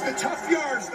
the tough yards.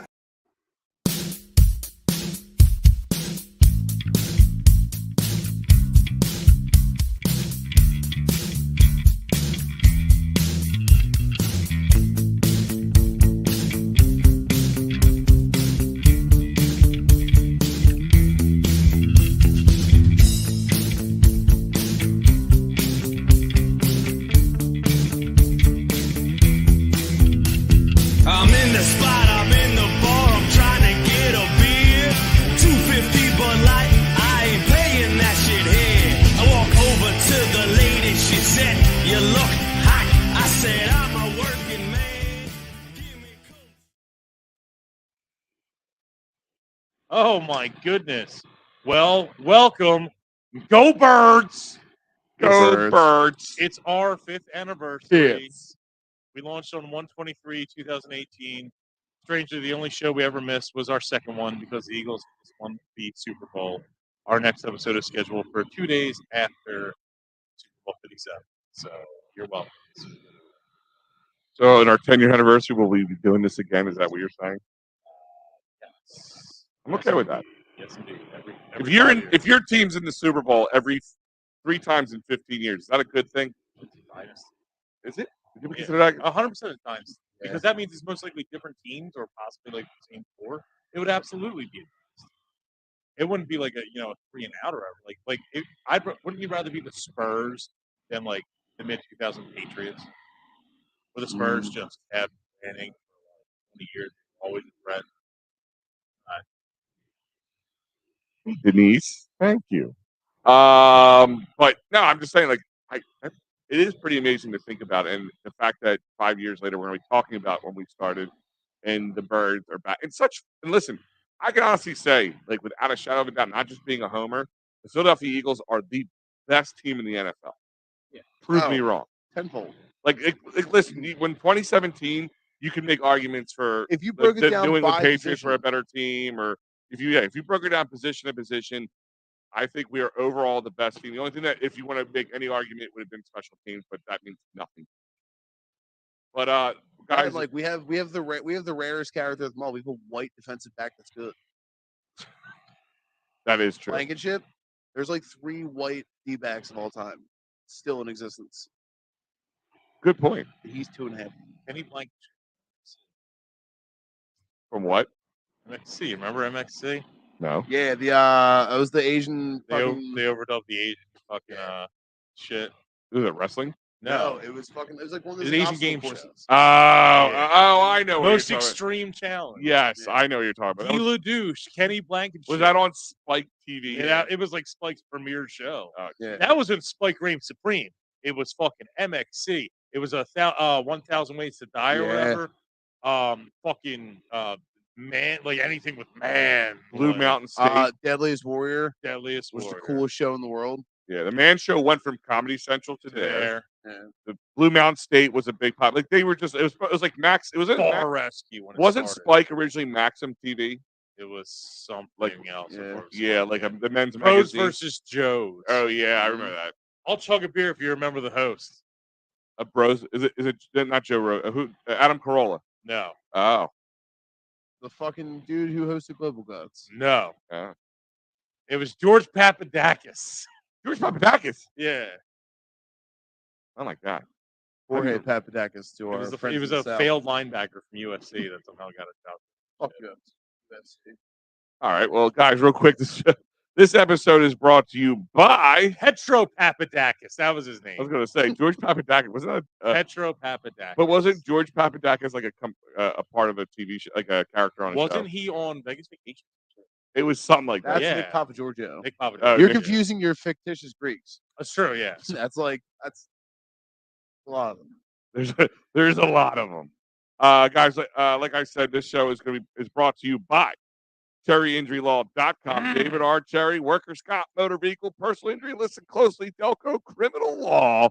I'm in the spot, I'm in the bar, I'm trying to get a beer. 250 Bud Light, I ain't paying that shit here. I walk over to the lady, she said, you look hot. I said, I'm a working man. Give me coke. Oh my goodness. Well, welcome. Go Birds. Go Birds. It's our 5th anniversary. Yes. We launched on 1/23/2018. Strangely, the only show we ever missed was our second one because the Eagles just won the Super Bowl. Our next episode is scheduled for 2 days after Super Bowl 57. So you're welcome. So, in our 10-year anniversary, will we be doing this again? Is that what you're saying? Yes. I'm okay with that. Yes, indeed. If your team's in the Super Bowl every 3 times in 15 years, is that a good thing? Is it? Did we consider that? 100% of the times. Because that means it's most likely different teams or possibly like the same 4. It would absolutely be. It wouldn't be like a 3 and out or whatever. Wouldn't you rather be the Spurs than like the mid 2000 Patriots? Where the Spurs just have winning for 20 years, always a threat. Denise, thank you. But no, I'm just saying, it is pretty amazing to think about, and the fact that 5 years later we're going to be talking about when we started, and the Birds are back. And listen, I can honestly say, without a shadow of a doubt, not just being a homer, the Philadelphia Eagles are the best team in the NFL. Yeah. Prove me wrong. Tenfold. Listen, when 2017, you can make arguments for if you broke it down New England by Patriots position. were a better team, or if you broke it down position to position, I think we are overall the best team. The only thing that, if you want to make any argument, would have been special teams, but that means nothing. But guys, we have the rarest character of them all. We have a white defensive back that's good. That is true. Blankenship. There's 3 white D-backs of all time still in existence. Good point. He's 2.5. Kenny Blankenship. From what? MXC. Remember MXC? No. Yeah, it was the Asian. They overdubbed the Asian fucking shit. Was it wrestling? No, it was fucking. It was like one of It's those an Asian obstacle game courses. I know. Most extreme challenge. Yes, I know what you're talking about. Gila Douche, Kenny Blankenship. Was that on Spike TV? Yeah, it was like Spike's premiere show. Yeah. That wasn't Spike Reign Supreme. It was fucking MXC. It was 1,000 Ways to Die or whatever. Man, anything with man. Blue Mountain State. Deadliest Warrior. Was the coolest show in the world. Yeah, the Man Show went from Comedy Central to there. Yeah. The Blue Mountain State was a big pop. They were just. It was like Max. It was a Bar Rescue. When wasn't started. Spike originally Maxim TV? It was something else. The men's Pros magazine versus Joe's. Oh yeah, I remember that. I'll chug a beer if you remember the host. Bros, is it not Joe Rogan? Who? Adam Carolla? No. Oh, the fucking dude who hosted Global Guts. No. It was George Papadakis. George Papadakis. Yeah. Oh my god. Jorge Papadakis to He was a failed linebacker from USC that somehow got a job. Fuck you. All right, well, guys, real quick, this episode is brought to you by Petro Papadakis. That was his name. I was going to say George Papadakis. Wasn't that Petro Papadakis? But wasn't George Papadakis like a part of a TV show, like a character on a show? Wasn't he on Vegas Vacation? It was something like that. That's Nick Papagiorgio. Nick Papagiorgio. You're confusing your fictitious Greeks. That's true. Yeah. That's a lot of them. There's a lot of them. Guys, like I said, this show is brought to you by CherryInjuryLaw.com. David R. Cherry, workers' comp, motor vehicle, personal injury. Listen closely. Delco Criminal Law.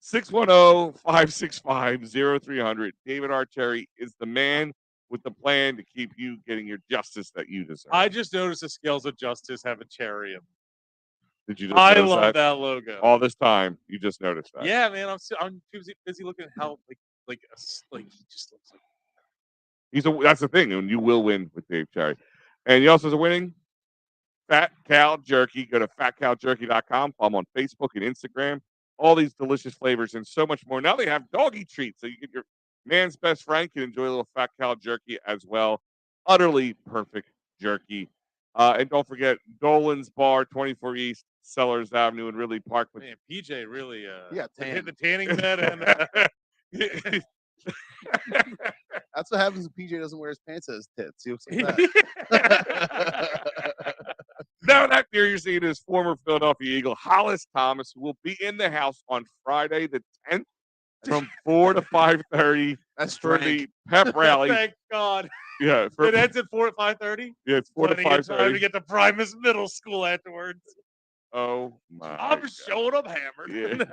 610-565-0300. David R. Cherry is the man with the plan to keep you getting your justice that you deserve. I just noticed the Scales of Justice have a cherry in them. Did you just I notice love that logo. All this time, you just noticed that. Yeah, man. I'm too busy looking at how like he just looks like That's the thing, and you will win with Dave Cherry. And he also has a winning Fat Cow Jerky. Go to fatcowjerky.com. Follow him on Facebook and Instagram. All these delicious flavors and so much more. Now they have doggy treats, so you get your man's best friend can enjoy a little Fat Cow Jerky as well. Utterly perfect jerky. And don't forget Dolan's Bar, 24 East Sellers Avenue in Ridley Park. Man, PJ really tan. hit the tanning bed and That's what happens when PJ doesn't wear his pants at his tits. He looks like that. Now that here you're seeing is former Philadelphia Eagle Hollis Thomas, who will be in the house on Friday the 10th from 4 to 5:30 That's for the pep rally. Thank God. Yeah, It ends at 4 at 5:30. yeah, it's 4 to Plenty of time to 5:30. get to Primus Middle School afterwards. Oh my! I'm God. showing up hammered. Yeah.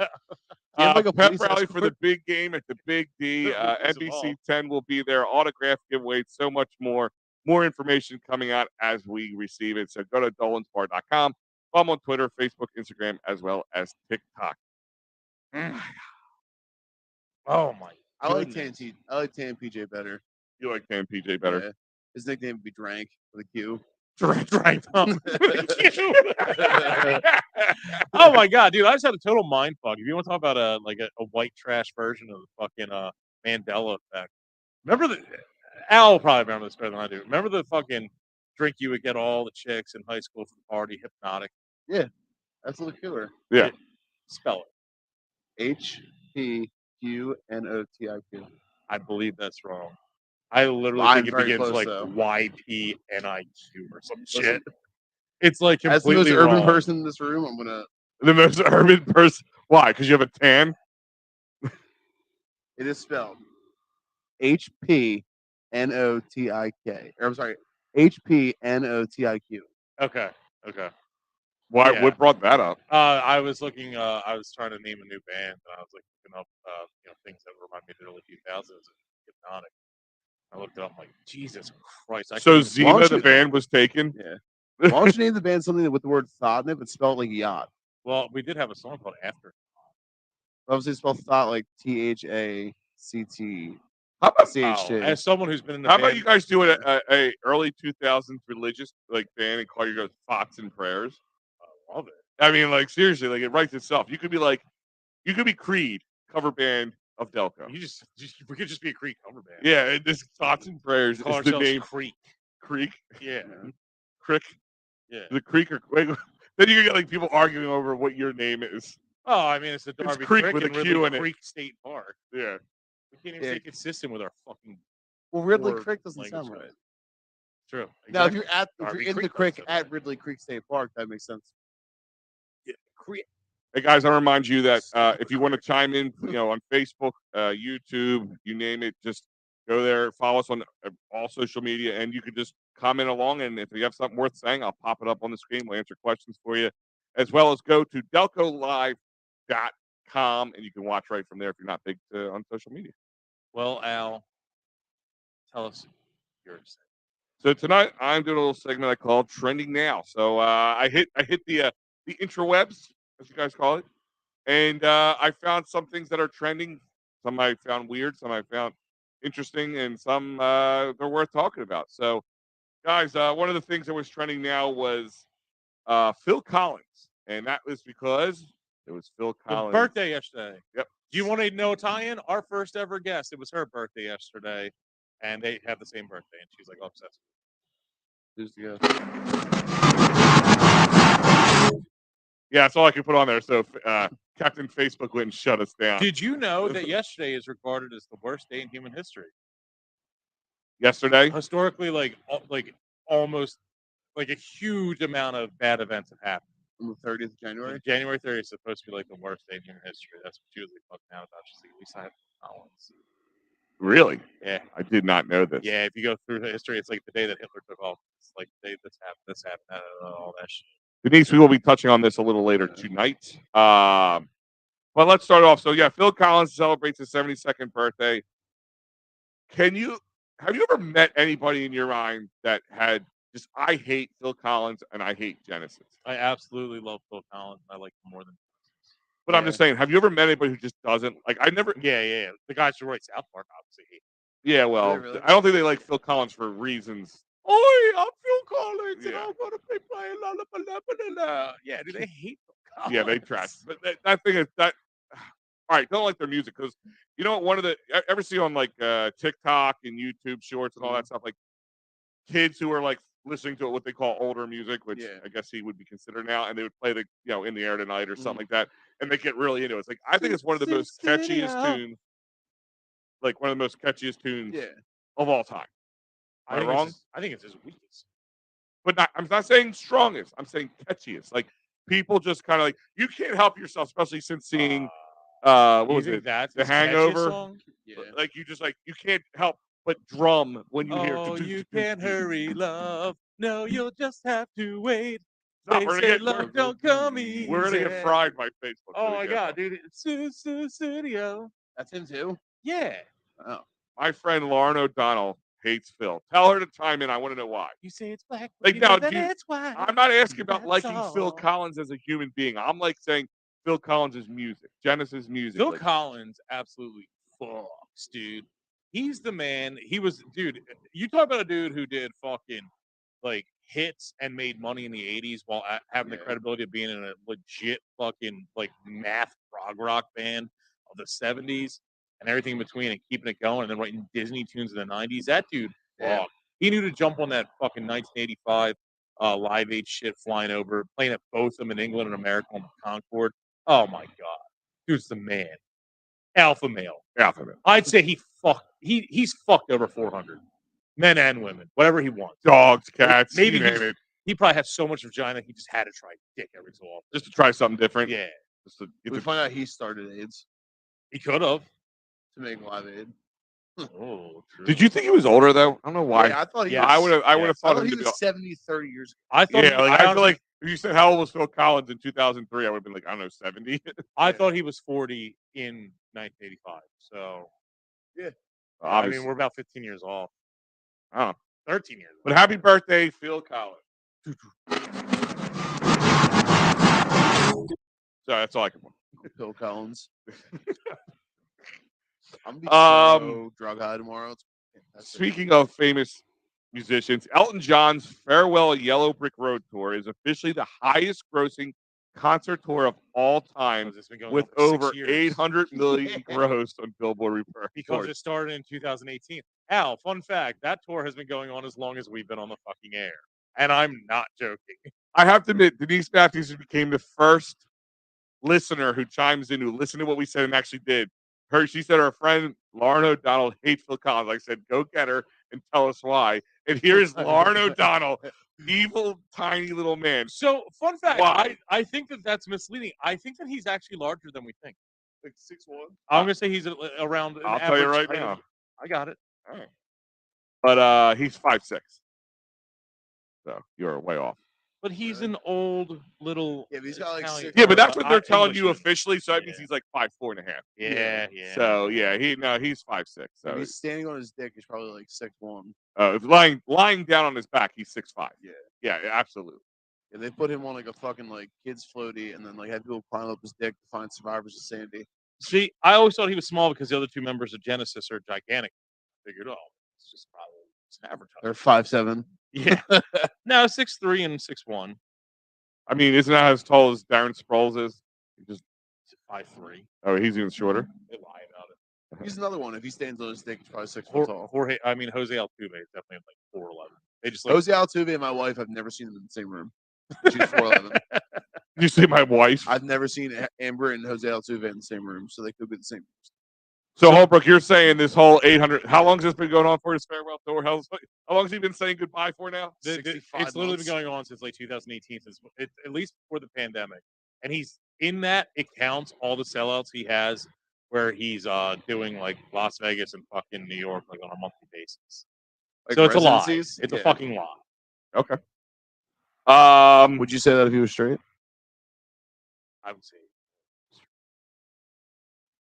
You have like a pep police rally for the escort? big game at the Big D. Biggest of NBC all. 10 will be there. Autograph giveaway, so much more. More information coming out as we receive it. So go to dolansbar.com. Follow them on Twitter, Facebook, Instagram, as well as TikTok. Oh my! I like goodness. Tan PJ better. You like Tan PJ better? Yeah. His nickname would be Drank with a Q. Drank them. Oh my God, dude! I just had a total mind fuck. If you want to talk about a white trash version of the fucking Mandela effect, remember the Al will probably remember this better than I do. Remember the fucking drink you would get all the chicks in high school for the party, Hypnotic. That's a little killer. Yeah. Spell it. HPQNOTIQ. I believe that's wrong. I literally I'm think it very begins close, like though. YPNIQ or some Listen, shit. It's like As the completely most urban wrong. person in this room, I'm gonna. The most urban person. Why? Because you have a tan? It is spelled HPNOTIK. Or I'm sorry, HPNOTIQ. Okay. Why? Yeah. What brought that up? I was looking. I was trying to name a new band, and I was like looking up, things that remind me of the early 2000s and Hypnotic. I looked it up. I'm like, Jesus Christ! I So couldn't- Zima, the band, was taken? Yeah. Why don't you name the band something with the word thought in it, but spelled like yacht? Well, we did have a song called After. Obviously, spell thought like THACT. How about CHT. As someone who's been in the How band, about you guys do a early 2000s religious band and call yourselves Thoughts and Prayers? I love it. I mean, seriously, it writes itself. You could be Creed cover band of Delco. We could just be a Creek cover band. Yeah, and this Thoughts and Prayers Call is the ourselves name. Creek. Creek, Yeah. Crick, Yeah. the Creek. Then you get people arguing over what your name is. Oh, I mean, it's the Darby Creek Creek with a and Q Ridley in it. Creek State Park. Yeah. We can't even stay consistent with our fucking. Well, Ridley poor Creek doesn't language sound right. choice. True. Now, if Exactly. you're Darby in the Creek creek doesn't at sound Ridley Creek State Park, that makes sense. Hey guys, I remind you that if you want to chime in, on Facebook, YouTube, you name it, just go there, follow us on all social media, and you can just comment along. And if you have something worth saying, I'll pop it up on the screen. We'll answer questions for you, as well as go to delcolive.com, and you can watch right from there if you're not big on social media. Well, Al, tell us yours. So tonight I'm doing a little segment I call Trending Now. So I hit the intrawebs, as you guys call it, and I found some things that are trending. Some I found weird, some I found interesting, and some they're worth talking about. So, guys, one of the things that was trending now was Phil Collins, and that was because it was Phil Collins' The birthday yesterday. Yep. Do you want to know tie-in? Our first ever guest. It was her birthday yesterday, and they have the same birthday, and she's like obsessed. Who's the guy? Yeah, that's all I can put on there. So Captain Facebook wouldn't shut us down. Did you know that yesterday is regarded as the worst day in human history? Yesterday? Historically, almost a huge amount of bad events have happened. On the 30th of January? January 30th is supposed to be the worst day in human history. That's what she was fucking out about. She's like, at least I have Collins. Really? Yeah. I did not know this. Yeah, if you go through the history, it's like the day that Hitler took off. It's like the day this happened, all that shit. Denise, we will be touching on this a little later tonight. But let's start off. So, yeah, Phil Collins celebrates his 72nd birthday. Have you ever met anybody in your mind that had just, I hate Phil Collins and I hate Genesis? I absolutely love Phil Collins. I like him more than Genesis. But I'm just saying, have you ever met anybody who just doesn't? I never. Yeah. The guys who write South Park obviously hate him. Yeah, well, really? I don't think they like Phil Collins for reasons. Oi, I'm Phil Collins, and Yeah. I'm gonna be playing la la la la la la. Yeah, dude, they hate Phil Collins. Yeah, they trash. But that thing is that. All right, don't like their music because you know what? One of the ever see on like TikTok and YouTube Shorts and all that stuff, like kids who are like listening to what they call older music, which Yeah. I guess he would be considered now, and they would play the In the Air Tonight or something Mhm. like that, and they get really into it. It's like I think it's one of the most catchiest tunes, like one of the most catchiest tunes Yeah. of all time. Am I wrong? I think it's his weakest. But I'm not saying strongest. I'm saying catchiest. Like people just kind of like you can't help yourself, especially since seeing what You was think it? that's The his catchiest Hangover. song? Yeah. Like you just like you can't help but drum when you hear. Oh, you can't hurry, love. No, you'll just have to wait. Stop, They we're say gonna love don't come easy. we're gonna get fried by Facebook. Oh my god, dude! It's Studio. That's him too. Yeah. Oh. My friend Lauren O'Donnell hates Phil. Tell her to chime in. I want to know why. You say it's black, Like you now, know that do you- it's white. I'm not asking about That's liking Phil all. Collins as a human being. I'm like saying Phil Collins' music, Genesis music. Phil like, Collins absolutely fucks, dude. He's the man. He was, dude. You talk about a dude who did fucking like hits and made money in the '80s while having the Yeah. credibility of being in a legit fucking like math prog rock band of the '70s and everything in between and keeping it going and then writing Disney tunes in the '90s. That dude, Yeah. fuck. He knew to jump on that fucking 1985 Live Aid shit, flying over, playing at both of them in England and America on the Concorde. Oh my god, dude's the man. Alpha male. Alpha male. I'd say he's fucked over 400 men and women, whatever he wants. Dogs, cats, Maybe you name it, he probably has so much vagina he just had to try dick every so often. just to try something different. Yeah, Just to get We the- find out he started AIDS he could have. to make Live Aid. Oh, true. Did you think he was older though? I don't know why. Yeah, I thought he Yes. was. I would have Yes. I thought thought him he to be. was 70, 30 years ago. I thought. Yeah, like, I feel honestly- like if you said how old was Phil Collins in 2003, I would have been like, I don't know, 70. I thought he was 40 in 1985. So Yeah. I mean, we're about 15 years off. I don't know. 13 years. But happy birthday, Phil Collins. So that's all I can. Phil Collins. I'm gonna be so drug high tomorrow. It's fantastic. Speaking of famous musicians, Elton John's Farewell Yellow Brick Road tour is officially the highest grossing concert tour of all time, It's been going with on for 6 over years. 800 million gross on Billboard Report. Because it started in 2018. Al, fun fact, that tour has been going on as long as we've been on the fucking air. And I'm not joking. I have to admit, Denise Matthews became the first listener who chimes in, who listened to what we said and actually did. She said her friend Lauren O'Donnell hates Phil Collins. I said, go get her and tell us why. And here's Lauren O'Donnell, evil, tiny little man. So, fun fact, Why? I think that's misleading. I think that he's actually larger than we think. Like 6'1". I'm going to say he's around. I'll tell you average right height now. of- I got it. All right. But he's 5'6". So you're way off. But he's an old little. Yeah, but he's got, like, Italian- 6 Yeah, but that's what they're telling you Englishman. officially. So that means Yeah. he's like 5'4.5". Yeah. So yeah, he's 5'6". If So he's standing on his dick, he's probably like 6'1". if lying down on his back, he's 6'5". Yeah, absolutely. Yeah, they put him on like a fucking like kids floaty, and then like had people climb up his dick to find survivors of Sandy. See, I always thought he was small because the other two members of Genesis are gigantic. I figured, it's just probably it's advertising. They're 5'7". Yeah. No, 6'3" and 6'1". I mean, isn't that as tall as Darren Sproles is? He just 5'3". oh, he's even shorter. They lie about it. He's another one. If he stands on his dick, he's probably 6 foot tall. Jose Altuve is definitely like 4'11". They just like Jose Altuve and my wife, I've never seen them in the same room. She's 4'11". You see my wife. I've never seen Amber and Jose Altuve in the same room, so they could be the same. So Holbrook, you're saying this whole 800? How long has this been going on for? His farewell tour? How long has he been saying goodbye for now? It's 65 literally months. been going on since like 2018, since at least before the pandemic. And he's in that. It counts all the sellouts he has, where he's doing like Las Vegas and fucking New York like on a monthly basis. Like So it's a lie. residencies? It's a Yeah. fucking lie. Okay. Would you say that if he was straight? I would say.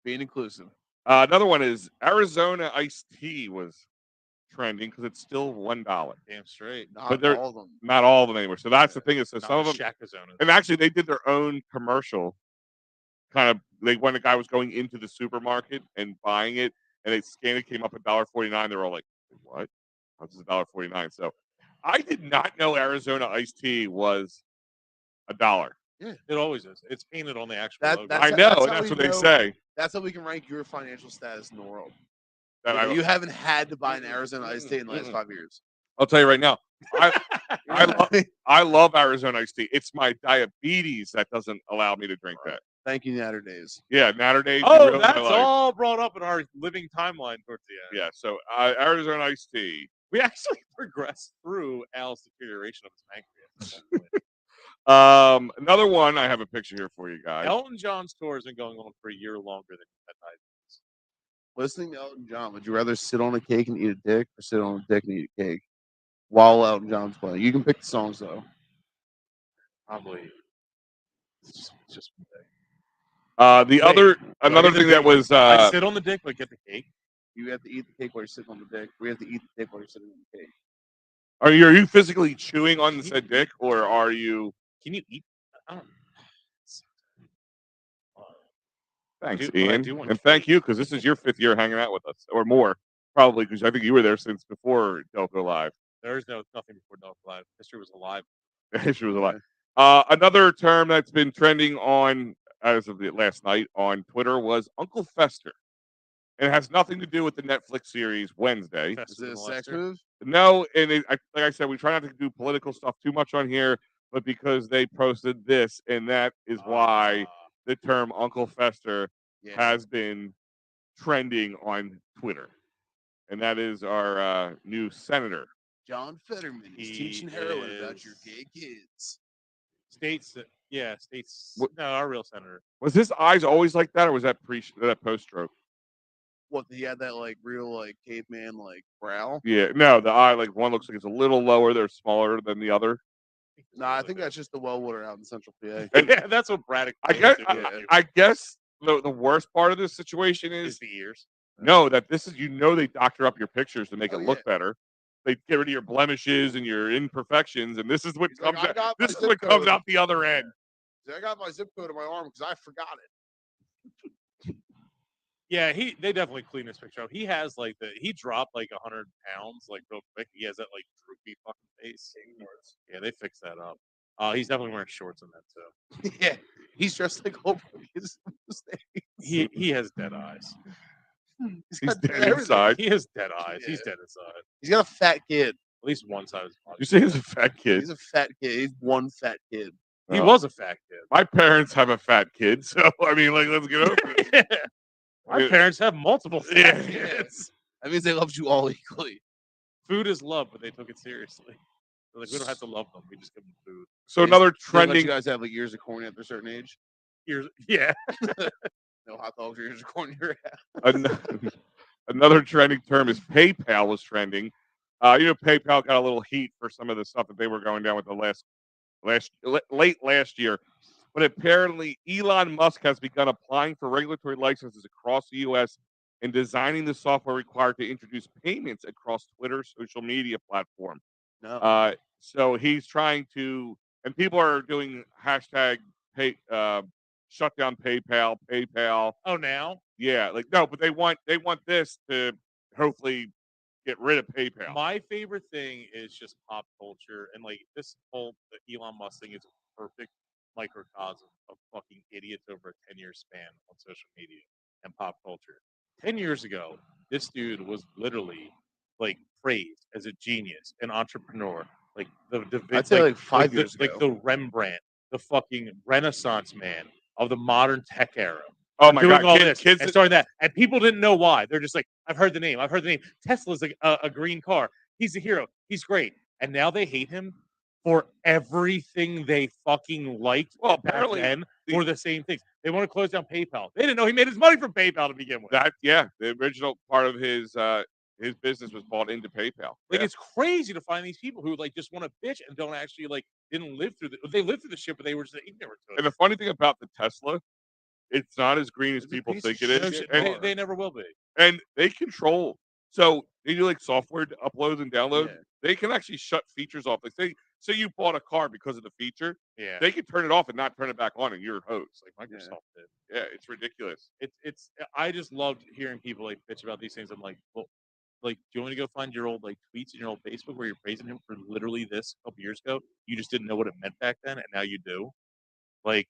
Being inclusive. Another one is Arizona iced tea was trending because it's still $1. Damn straight. Not But they're- all of them. Not all of them anymore. So that's the thing is, so Not some of the them, Shakazona. and actually they did their own commercial. Kind of, like when a guy was going into the supermarket and buying it, and they scanned it, came up $1.49. They were all like, "What? How's this $1.49?" So I did not know Arizona iced tea was $1. It always is. It's painted on the actual That- logo. that's- I know, how and that's we what they know- say. That's how we can rank your financial status in the world. That I, You haven't had to buy an Arizona iced tea in the last 5 years. I'll tell you right now. I You know what I mean? I love Arizona iced tea. It's my diabetes that doesn't allow me to drink that. Thank you, Natter Days. Yeah, Natter Days. Oh, ruined my that's life. all brought up in our living timeline towards the end. Yeah, so Arizona iced tea. We actually progressed through Al's deterioration of his pancreas. Another one. I have a picture here for you guys. Elton John's tour has been going on for a year longer than that night. Listening to Elton John, would you rather sit on a cake and eat a dick or sit on a dick and eat a cake while Elton John's playing? You can pick the songs, though. Probably. It's just Another get the thing that dick? was I sit on the dick but get the cake. You have to eat the cake while you're sitting on the dick. We have to eat the dick while you're sitting on the cake. are you physically chewing on the said dick, or are you? Can you eat? I don't know. Thanks, I Ian, do want and thank cake. you because this is your 5th year hanging out with us, or more, probably because I think you were there since before Delco Live. There's nothing before Delco Live. History was alive. She was alive. Another term that's been trending on as of last night on Twitter was Uncle Fester. And it has nothing to do with the Netflix series Wednesday. Is it a sex move? No, and like I said, we try not to do political stuff too much on here, but because they posted this, and that is why the term Uncle Fester has been trending on Twitter. And that is our new senator. John Fetterman is teaching heroin about your gay kids. States. What- No, our real senator. Was his eyes always like that, or was that post stroke? What, he had that like real like caveman like brow? Yeah, no, the eye like one looks like it's a little lower. They're smaller than the other. Nah, I think that's just the well water out in Central PA. Yeah, that's what Braddock. I guess the worst part of this situation is the ears. no, that this is they doctor up your pictures to make Oh, it look yeah. better. They get rid of your blemishes and your imperfections, and this is what He's like, comes "I out. got my This is zip what comes code." out the other end. I got my zip code in my arm because I forgot it. Yeah, they definitely cleaned his picture up. He has he dropped like 100 pounds like real quick. He has that like droopy fucking face. Yeah, they fixed that up. He's definitely wearing shorts in that too. Yeah, he's dressed like Holbrook. He has dead eyes. He's He's got dead everything. inside. He has dead eyes. He's Yeah. dead inside. He's got a fat kid. At least one side of his body. You say he's a fat kid. He's a fat kid. He's one fat kid. He Oh. was a fat kid. My parents have a fat kid, so I mean, like, let's get over it. My Yeah. parents have multiple fat Yeah. kids. That means they loved you all equally. Food is love, but they took it seriously. They're like, we don't have to love them. We just give them food. So They just- another They let trending. you guys have like years of corn after a certain age. Yeah. No hot dogs or years of corn in your ass. Another trending term is PayPal was trending. PayPal got a little heat for some of the stuff that they were going down with the late last year. But apparently, Elon Musk has begun applying for regulatory licenses across the U.S. and designing the software required to introduce payments across Twitter's social media platform. No. So he's trying to, and people are doing hashtag shut down PayPal. Oh, now? Yeah, but they want this to hopefully get rid of PayPal. My favorite thing is just pop culture. And this whole Elon Musk thing is a perfect microcosm of fucking idiots over a 10-year span on social media and pop culture. 10 years ago, this dude was literally praised as a genius, an entrepreneur, I'd say 5 years ago. the Rembrandt, the fucking Renaissance man of the modern tech era. Oh my doing God, all kids, this and starting that, and people didn't know why. They're just like, I've heard the name. Tesla's a green car. He's a hero. He's great. And now they hate him for everything they fucking liked. Well, back apparently then for the same things. They want to close down PayPal. They didn't know he made his money from PayPal to begin with. the original part of his business was bought into PayPal. It's crazy to find these people who just want to bitch and don't actually didn't live through they lived through the shit, but they were just ignorant to it. And the funny thing about the Tesla, it's not as green as It's a people piece think of it is. shit they, And, they never will be. and they control. So you do like software uploads and downloads, Yeah. they can actually shut features off. Like say you bought a car because of the feature, Yeah. they can turn it off and not turn it back on in your host. Like Microsoft did. Yeah, it's ridiculous. It's I just loved hearing people like bitch about these things. I'm like, well, like, do you want to go find your old like tweets in your old Facebook where you're praising him for literally this a couple years ago? You just didn't know what it meant back then, and now you do. Like,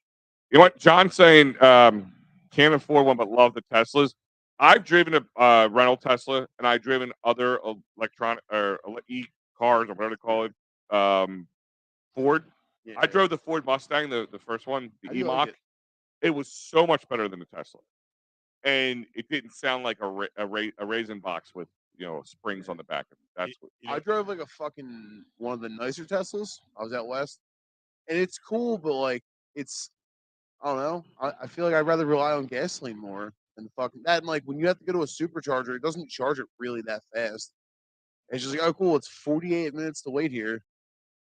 You know what? John's saying can't afford one but love the Teslas. I've driven a rental Tesla, and I've driven other electronic or e-cars or whatever they call it. Ford. Yeah. I drove the Ford Mustang, the first one, the How do you E-Mach. like It was so much better than the Tesla, and it didn't sound like a raisin box with springs on the back of it. That's what. I drove like a fucking one of the nicer Teslas. I was out west, and it's cool, but like it's I don't know. I feel like I'd rather rely on gasoline more than the fucking that. And like when you have to go to a supercharger, it doesn't charge it really that fast. It's just like, oh, cool. It's 48 minutes to wait here.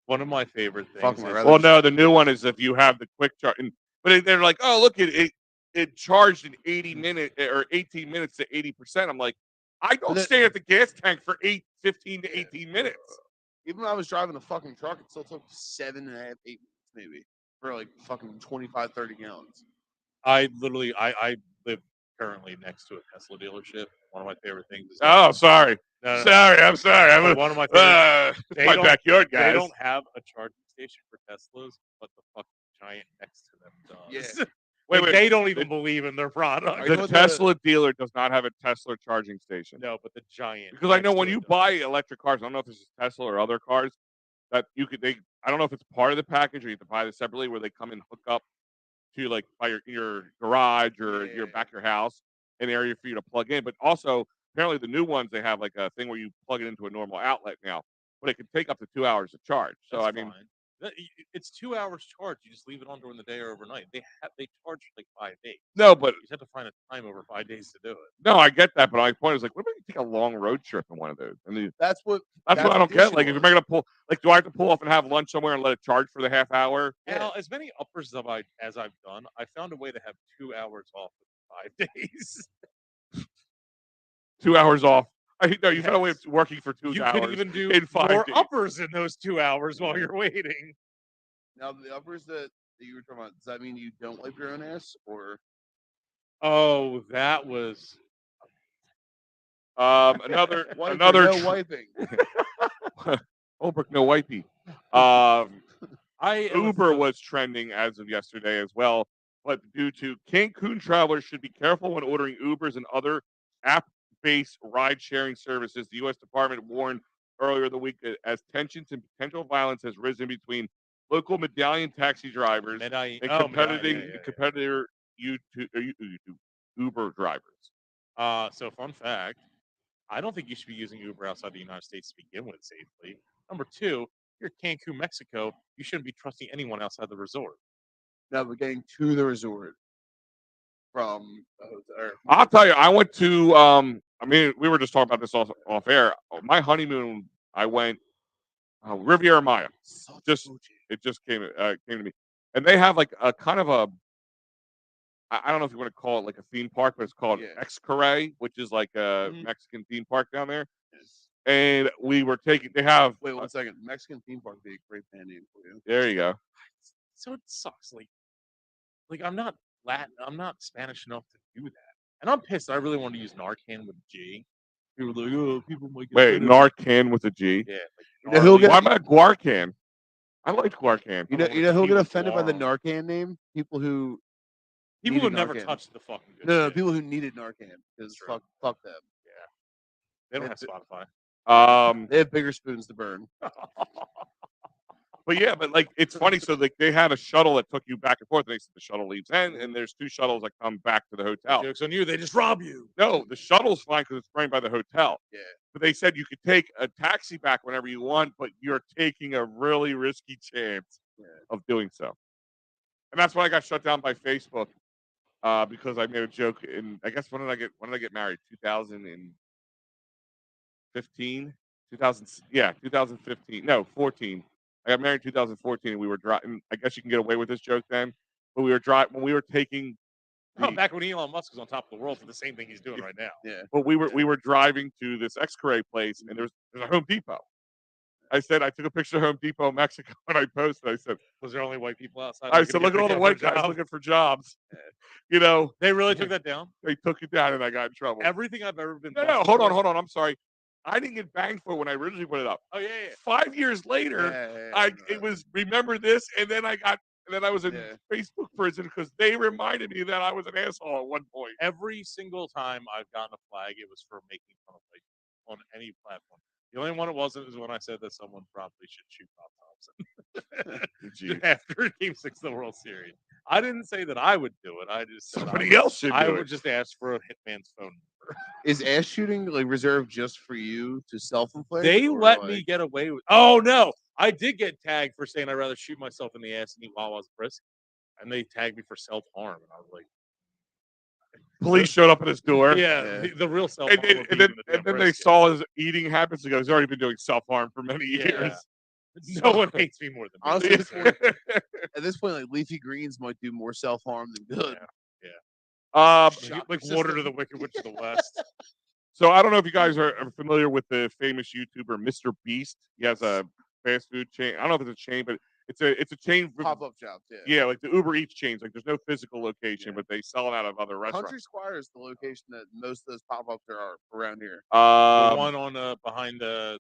one of my favorite Fuck things my is rather Well, no, the new one is if you have the quick charge, but they're like, oh, look, it charged in 80 minutes or 18 minutes to 80%. I'm like, I don't stay at the gas tank for 15 to 18 minutes. Even when I was driving the fucking truck, it still took 7.5, 8 minutes maybe for like fucking 25, 30 gallons. I literally I live currently next to a Tesla dealership. One of my favorite things is Oh, sorry. No, no, sorry, I'm sorry. But one of my favorite. It's my backyard, guys. They don't have a charging station for Teslas, but the fucking giant next to them does. Yeah. Wait, they don't even believe in their product. The Tesla dealer does not have a Tesla charging station. No, but the giant. Because I know when you buy electric cars, I don't know if this is Tesla or other cars, that I don't know if it's part of the package or you have to buy this separately where they come and hook up to like by your garage or your back of your house, an area for you to plug in. But also, apparently the new ones, they have like a thing where you plug it into a normal outlet now, but it can take up to 2 hours to charge. So, That's I mean, fine. It's 2 hours charge. You just leave it on during the day or overnight. They charge for like 5 days. no, but You just have to find a time over 5 days to do it. no, I get that. But my point is like, what if you take a long road trip in one of those? I mean, That's what I don't get. Like, if you're going to pull, like, do I have to pull off and have lunch somewhere and let it charge for the half hour? Now, as many uppers as I've done, I found a way to have 2 hours off in 5 days. 2 hours off. No, you found a way of working for 2 You hours. could even do in 5 more days. uppers in those 2 hours while you're waiting. Now the uppers that you were talking about, does that mean you don't wipe your own ass or? Oh, that was another no wiping. Holbrook, no wipey. Uber was trending as of yesterday as well, but due to Cancun travelers should be careful when ordering Ubers and other app-based ride-sharing services. The U.S. Department warned earlier the week that as tensions and potential violence has risen between local medallion taxi drivers and competitor Uber drivers. So fun fact, I don't think you should be using Uber outside the United States to begin with safely. Number two, you're Cancun, Mexico. You shouldn't be trusting anyone outside the resort. No, but getting to the resort from the hotel. I'll tell you, I went to I mean, we were just talking about this off air. My honeymoon, I went Riviera Maya. It just came to me, and they have like a kind of a, I don't know if you want to call it like a theme park, but it's called Xcaret, which is like a Mexican theme park down there. And we were taking. They have. Wait 1 second. Mexican theme park would be a great band name for you. There you go. So it sucks. Like I'm not Latin. I'm not Spanish enough to do that. And I'm pissed. I really wanted to use Narcan with a G. People were like, oh, people might get Wait, Narcan with a G. Yeah. Why am I Guarcan? I like Guarcan. You know who'll get offended by the Narcan name? People who never touched the fucking good no, shit. people who needed Narcan because fuck them. Yeah. They don't have Spotify. They have bigger spoons to burn. But yeah, but like it's funny. So like they had a shuttle that took you back and forth. And they said the shuttle leaves and there's 2 shuttles that come back to the hotel. Jokes on you. They just rob you. No, the shuttle's fine because it's framed by the hotel. Yeah. But they said you could take a taxi back whenever you want, but you're taking a really risky chance of doing so. And that's why I got shut down by Facebook because I made a joke. And I guess when did I get married? 2015. 2015. No, 14. I got married in 2014, and we were driving. I guess you can get away with this joke then. But we were driving when we were taking Oh, back when Elon Musk was on top of the world for the same thing he's doing right now. Yeah. But we were driving to this X-ray place, and there's a Home Depot. I said I took a picture of Home Depot, Mexico, and I posted. I said, Was there only white people outside? I looking said, to look get at all the picked up white for a guys job? looking for jobs. You know, They really took that down. they took it down, and I got in trouble. Everything I've ever been. No, busted hold for- on. I'm sorry. I didn't get banged for it when I originally put it up. Oh yeah. 5 years later, it was remember this, and then I was in Facebook prison because they reminded me that I was an asshole at one point. Every single time I've gotten a flag, it was for making fun of white people on any platform. The only one it wasn't is when I said that someone probably should shoot Bob Thompson after Game 6 of the World Series. I didn't say that I would do it. I just said Somebody else should do I it. would just ask for a hitman's phone number. Is ass shooting like reserved just for you to self-inflict? They or, let like- me get away with. Oh no, I did get tagged for saying I'd rather shoot myself in the ass than eat while I was brisk, and they tagged me for self-harm, and I was like, Police showed up at his door. yeah. The real self-harm. And then they saw his eating habits and goes, he's already been doing self-harm for many years. No one hates me more than me. Honestly, at this point, like leafy greens might do more self-harm than good. Like water to the Wicked Witch of the West. So I don't know if you guys are familiar with the famous YouTuber Mr. Beast. He has a fast food chain. I don't know if it's a chain, but it's a chain. Pop-up shops, Yeah, like the Uber Eats chains. Like there's no physical location, but they sell it out of other restaurants. Country Squire is the location that most of those pop-ups are around here. The one on behind the.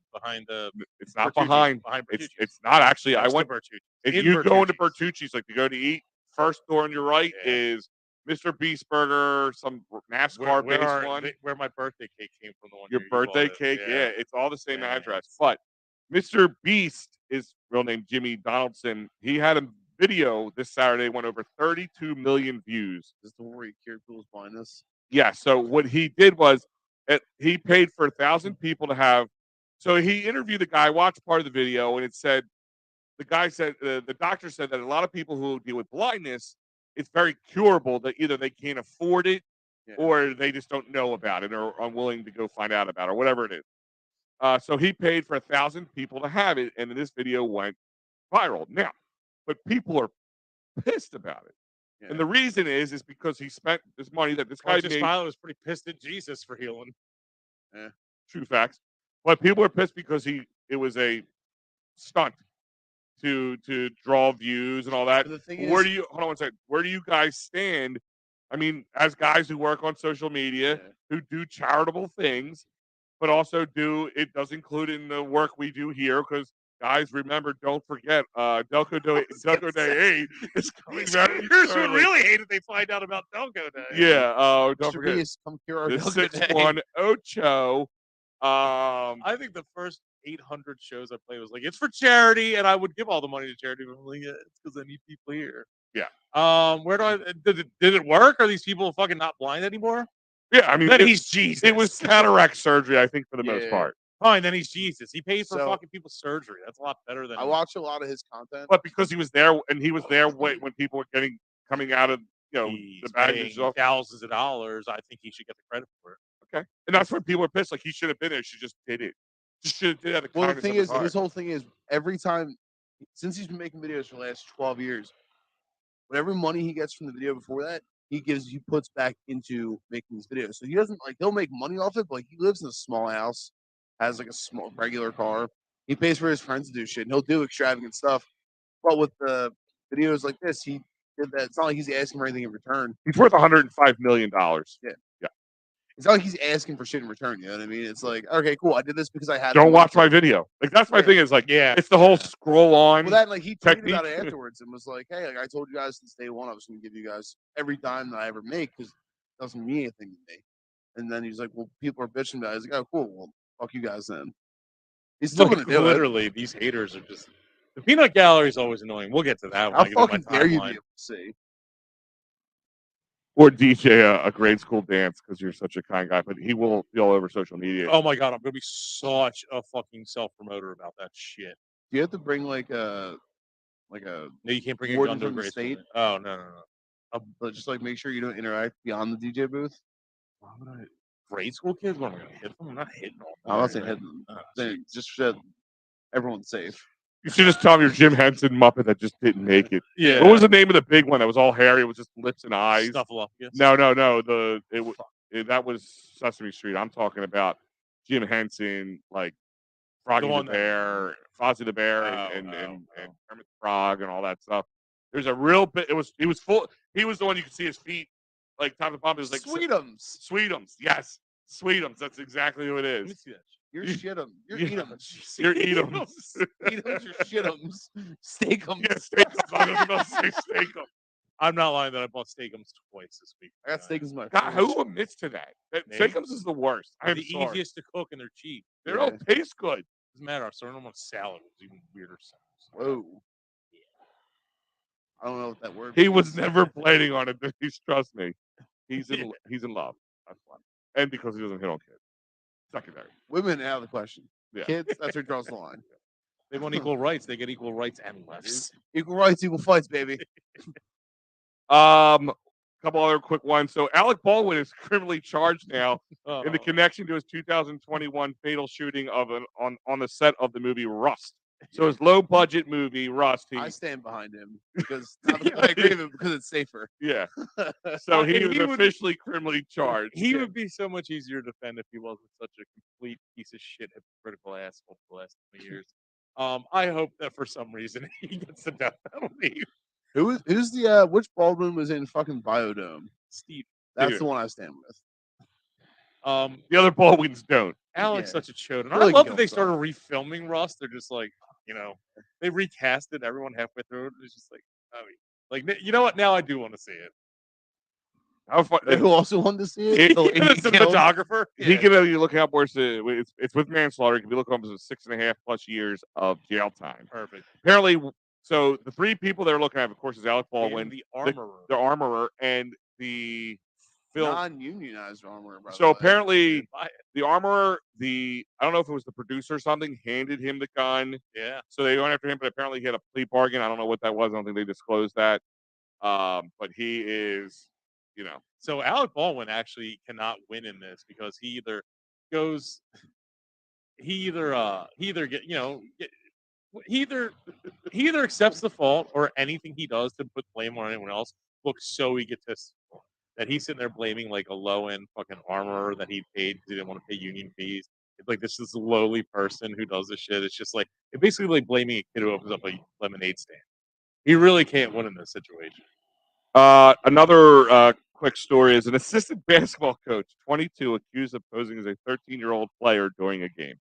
It's not Bertucci's, behind. Bertucci's. It's not actually. I Next to went. Bertucci's. If In you go into Bertucci's. Bertucci's, like to go to eat, first door on your right is Mr. Beast Burger, some NASCAR based one. Where my birthday cake came from. The one Your year you birthday bought it. cake, Yeah. it's all the same Yeah. address. But Mr. Beast is real name Jimmy Donaldson. He had a video this Saturday, went over 32 million views. Is the one where he cured people's blindness? Yeah. So what he did was he paid for 1,000 people to have. So he interviewed the guy, watched part of the video, and it said the guy said the doctor said that a lot of people who deal with blindness, it's very curable. That either they can't afford it or they just don't know about it or are unwilling to go find out about it or whatever it is. So he paid for 1,000 people to have it, and this video went viral. Now, but people are pissed about it. Yeah. And the reason is because he spent this money that this guy Just made. Pilot was pretty pissed at Jesus for healing. True facts. But people are pissed because it was a stunt to draw views and all that. But the thing Where is- do you hold on one second? Where do you guys stand? I mean, as guys who work on social media, who do charitable things, but also it does include in the work we do here because guys, remember, don't forget, Delco Day 8 is coming very Here's who shortly. really hate it. They find out about Delco Day. Yeah, don't Mr. forget Beast, come cure our the Delco Day. 618. I think the first 800 shows I played was like, it's for charity, and I would give all the money to charity. But I'm like, yeah, it's because I need people here. Yeah. Where do I did it work? Are these people fucking not blind anymore? Yeah, I mean, Then he's Jesus. It was cataract surgery, I think, for the most part. Fine, then he's Jesus. He paid for So- fucking people's surgery. That's a lot better than I watch a lot of his content. But because he was there, and he was there when people were coming out of the he's bag paying himself. thousands of dollars. I think he should get the credit for it. Okay, and that's when people are pissed. Like he should have been there. She just did it. Just should have did it. Well, the thing is, his whole thing is every time since he's been making videos for the last 12 years, whatever money he gets from the video before that, he puts back into making these videos. So he doesn't he'll make money off it, but he lives in a small house, has like a small regular car. He pays for his friends to do shit, and he'll do extravagant stuff. But with the videos like this, he did that. It's not like he's asking for anything in return. He's worth $105 million. Yeah. It's not like he's asking for shit in return. You know what I mean? It's like, okay, cool. I did this because I had. Don't watch my video. Like that's my thing. Is like, it's the whole scroll on. Well, that he tweeted technique. about it afterwards and was like, "Hey, I told you guys since day one I was going to give you guys every dime that I ever make because it doesn't mean anything to me." And then he's like, "Well, people are bitching about it." He's like, "Oh, cool. Well, fuck you guys then." He's still going to do it. Literally, these haters are just. The peanut gallery is always annoying. We'll get to that. How when I get to my fucking dare you be timeline. able to see? Or DJ a grade school dance because you're such a kind guy, but he will be all over social media. Oh my god, I'm gonna be such a fucking self promoter about that shit. Do you have to bring like a No, you can't bring a warden gun to a from the grade state? school. Oh no. But just like make sure you don't interact beyond the DJ booth? Why would I? Grade school kids? What am I gonna hit them? I'm not hitting them. I'm not saying hit them. Oh, Just so everyone's safe. You should just tell him you're Jim Henson Muppet that just didn't make it. Yeah. What was the name of the big one that was all hairy? It was just lips and eyes. Snuffleupagus? No. That was Sesame Street. I'm talking about Jim Henson, like Froggy the Bear, Fozzie the Bear, and Kermit the Frog and all that stuff. There's a real bit. He was full. He was the one you could see his feet, like top of the pump. It was like Sweetums. Sweetums, yes, Sweetums. That's exactly who it Let me is. see that. You're shit'em. You're eat'em. You're Eatums. Eat'ems, you're shit'ems. Steak'ems. Yeah, Steakums. I was about to say Steakums. I'm not lying that I bought Steakums twice this week. I got Steakums my God, fridge. who admits to that? Me? Steakums is the worst. They're I'm the sorry. easiest to cook and they're cheap. They don't taste good. Doesn't matter. I'm starting them on salad. It's even weirder sounds. Whoa. I don't know what that word He means. was never planning on it. He's trust me. He's in love. That's why. And because he doesn't hit on kids. Secondary. Women out of the question. Yeah. Kids, that's where it draws the line. They want equal rights. They get equal rights and lefts. Equal rights, equal fights, baby. Couple other quick ones. So Alec Baldwin is criminally charged now in the connection to his 2021 fatal shooting on the set of the movie Rust. So his low budget movie Rust. I stand behind him because I agree with him because it's safer. Yeah. So he was officially criminally charged. He would be so much easier to defend if he wasn't such a complete piece of shit, hypocritical asshole for the last 20 years. I hope that for some reason he gets the death penalty. Who's the which Baldwin was in fucking Biodome? Steve. That's the one I stand with. The other Baldwins don't. Alec's such a chode. And Really I love that they guilt started refilming Rust. They're just like, they recasted everyone halfway through. It's just like, you know what? Now I do want to see it. How fun! Who also wanted to see it? The cinematographer. He can be looking up where it's with manslaughter. It can be looking up as 6.5+ years of jail time. Perfect. Apparently, so the three people they're looking at, of course, is Alec Baldwin, the armorer, the armorer, and the film non-unionized armorer. So apparently, the armorer, I don't know if it was the producer or something, handed him the gun. Yeah. So they went after him, but apparently he had a plea bargain. I don't know what that was. I don't think they disclosed that. But he is, So Alec Baldwin actually cannot win in this because he either accepts the fault or anything he does to put blame on anyone else looks so egotistical that he's sitting there blaming like a low-end fucking armorer that he paid because he didn't want to pay union fees. It's like this lowly person who does this shit. It's just like it's basically like blaming a kid who opens up a lemonade stand. He really can't win in this situation. Another quick story is an assistant basketball coach, 22, accused of posing as a 13-year-old player during a game.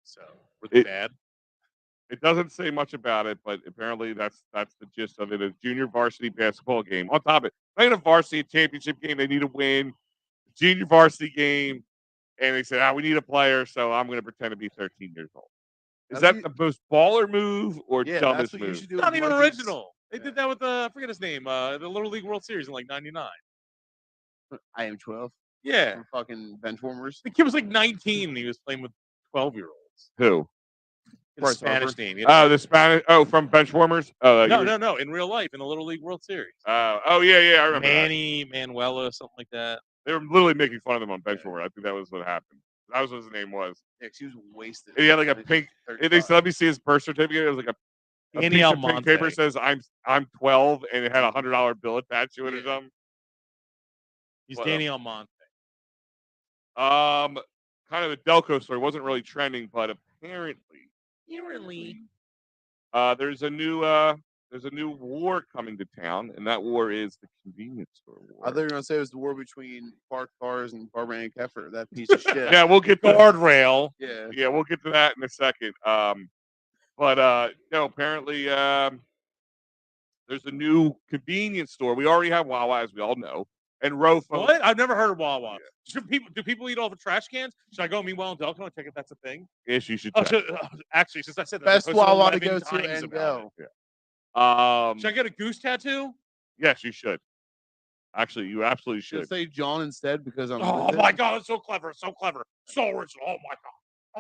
So, were they bad? It doesn't say much about it, but apparently that's the gist of it. A junior varsity basketball game. On top of it, playing a varsity championship game, they need to win. Junior varsity game, and they said, we need a player, so I'm going to pretend to be 13 years old. Is that the most baller move or dumbest move? It's not even original. They did that with I forget his name, the Little League World Series in like '99. I am 12. Yeah. From fucking bench warmers. The kid was like 19 and he was playing with 12-year-olds. Who? In a Spanish team. The Spanish. Oh, from benchwarmers. No. In real life, in the Little League World Series. Yeah. I remember. Manny, Manuela, something like that. They were literally making fun of them on benchwarmer. I think that was what happened. That was what his name was. Yeah, he was wasted. He had like a pink. They said, let me see his birth certificate. It was like a piece of pink paper says I'm 12, and it had $100 bill attached to it or something. He's Danny Almonte. Kind of a Delco story. Wasn't really trending, but apparently. There's a new war coming to town, and that war is the convenience store war. I thought you were gonna say it was the war between parked cars and Barbara Ann Keffer. That piece of shit. Yeah, we'll get to guardrail. Yeah, we'll get to that in a second. But apparently there's a new convenience store. We already have Wawa, as we all know, and Rofo. What? I've never heard of Wawa. Yeah. Do people eat all the trash cans? Should I go meanwhile in Delco and check if that's a thing? Yes, you should. Actually, since I said that, best Wawa to go to and go. Yeah. Should I get a goose tattoo? Yes, you should. Actually, you absolutely should. Say John instead because I'm. Oh my god, it's so clever, so original. Oh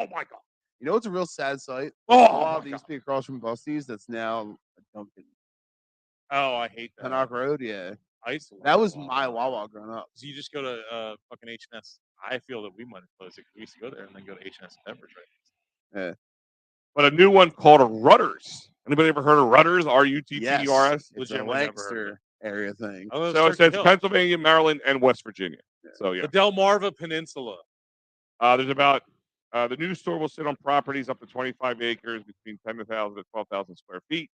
my god. You know, it's a real sad sight. Oh, used to be across from Busty's. That's now a Dunkin'. Oh, I hate that. Pennock Road, yeah. That was my Wawa growing up. So you just go to fucking H&S. I feel that we might have closed it because we used to go there and then go to H&S Beverage, right? Yeah. but a new one called a Rudders. Anybody ever heard of Rudders? Rutters? Yes, it's a Legitimately never heard of Lancaster area thing. Oh, So it Turkey says Hill. Pennsylvania, Maryland, and West Virginia. So yeah, The Delmarva Peninsula. there's about the new store will sit on properties up to 25 acres, between 10,000 to 12,000 square feet.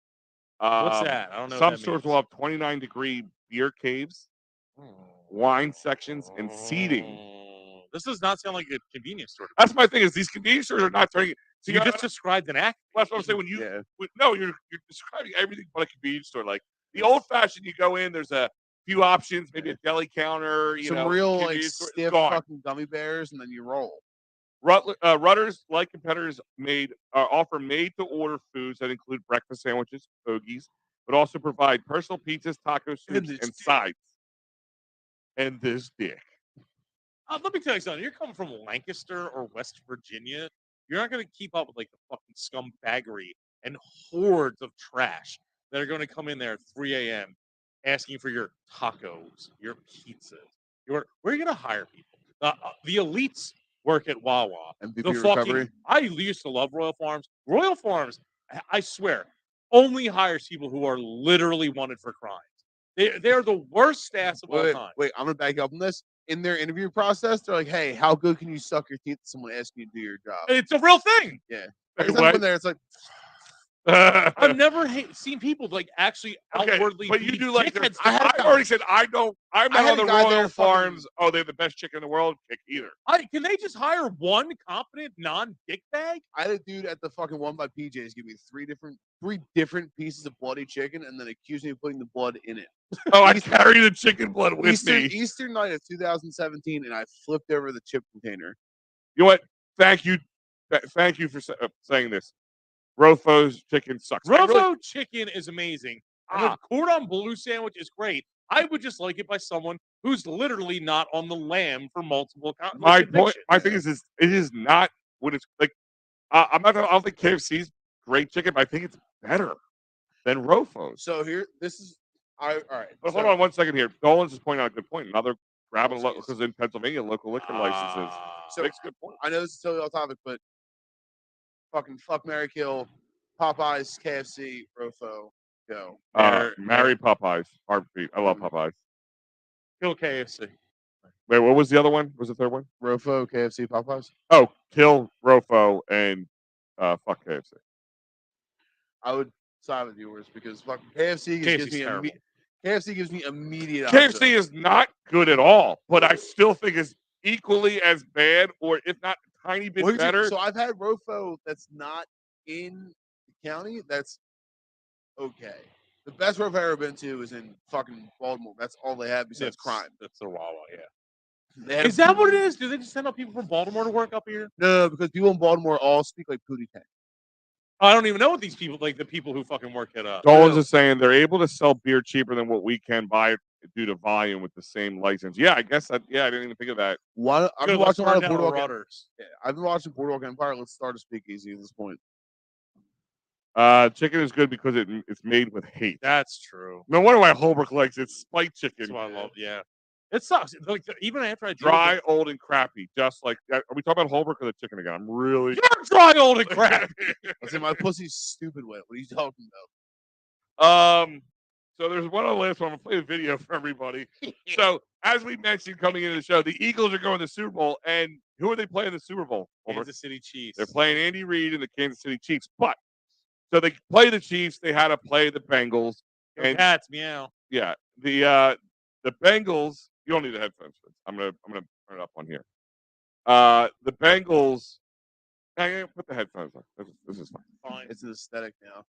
What's that? I don't know what Some that stores means. will have 29-degree beer caves, wine sections, and seating. This does not sound like a convenience store. That's my thing. Is these convenience stores are not turning. So you just described an act. That's what I'm saying. When you Yeah. no, you're describing everything but a convenience store. Like the old fashioned, you go in, there's a few options, maybe a deli counter, Some real like convenience store, it's stiff gone. fucking gummy bears, and then you roll. Rudders, like competitors, offer made-to-order foods that include breakfast sandwiches, hoagies, but also provide personal pizzas, taco soups, and sides. And this dick. Let me tell you something. You're coming from Lancaster or West Virginia. You're not going to keep up with like the fucking scumbaggery and hordes of trash that are going to come in there at 3 a.m. asking for your tacos, your pizzas. Where are you going to hire people? The elites work at Wawa. MVP The recovery. I used to love Royal Farms. Royal Farms, I swear, only hires people who are literally wanted for crimes. They're the worst staffs of all time. Wait, I'm gonna back you up on this. In their interview process, they're like, "Hey, how good can you suck your teeth to someone asking you to do your job?" It's a real thing. Yeah, Like, every time I'm in there, it's like, I've never seen people like actually Okay, outwardly. but you be do like dickheads this. I already said I don't. I'm I not had on a the guy there Royal Farms. Oh, they're the best chicken in the world. Kick either. Can they just hire one competent non-dick bag? I had a dude at the fucking one by PJ's give me three different pieces of bloody chicken, and then accused me of putting the blood in it. Oh, I carry the chicken blood with me. Easter night of 2017, and I flipped over the chip container. You know what? Thank you for saying this. Rofo's chicken sucks. Rofo chicken is amazing. And the cordon bleu sandwich is great. I would just like it by someone who's literally not on the lam for multiple. My thing is it is not what it's like. I don't think KFC's great chicken, but I think it's better than Rofo's. So all right. But hold on one second here. Dolan's just pointing out a good point. Another grabbing because in Pennsylvania, local liquor licenses. So Makes a good point. I know this is totally off topic, but fucking fuck, Mary, kill, Popeyes, KFC, Rofo, go. Marry Popeyes. Heartbeat. I love Popeyes. Kill KFC. Wait, what was the other one? What was the third one? Rofo, KFC, Popeyes. Oh, kill Rofo and fuck KFC. I would side with yours because fucking KFC gives me immediate. KFC is not good at all, but I still think it's equally as bad, or if not a tiny bit better. So I've had Rofo that's not in the county. That's okay. The best Rofo I've ever been to is in fucking Baltimore. That's all they have besides crime. That's the Wawa, yeah. Is that what it is? Do they just send out people from Baltimore to work up here? No, because people in Baltimore all speak like Pootie Tang. I don't even know what these people like. The people who fucking work it up. Dolan's is saying they're able to sell beer cheaper than what we can buy it due to volume with the same license. Yeah, I guess that. Yeah, I didn't even think of that. I've been watching a lot of Boardwalk Empire. Yeah, I've been watching Boardwalk Empire. Let's start a speakeasy at this point. Chicken is good because it's made with hate. That's true. No wonder why Holbrook likes it. Spite chicken. That's what I love. Yeah, it sucks. Like even after I dry, old, and crappy. Just like are we talking about Holbrook or the chicken again? I'm really you're dry, old, and crappy. I said my pussy's stupid wet. What are you talking about? So there's one on the list. I'm gonna play the video for everybody. So as we mentioned coming into the show, the Eagles are going to the Super Bowl, and who are they playing in the Super Bowl? Kansas City Chiefs. They're playing Andy Reid and the Kansas City Chiefs. But so they play the Chiefs. They had to play the Bengals. And cats meow. Yeah, the Bengals. You don't need the headphones. I'm gonna turn it up on here. The Bengals. Put the headphones on. This is fine. It's an aesthetic now.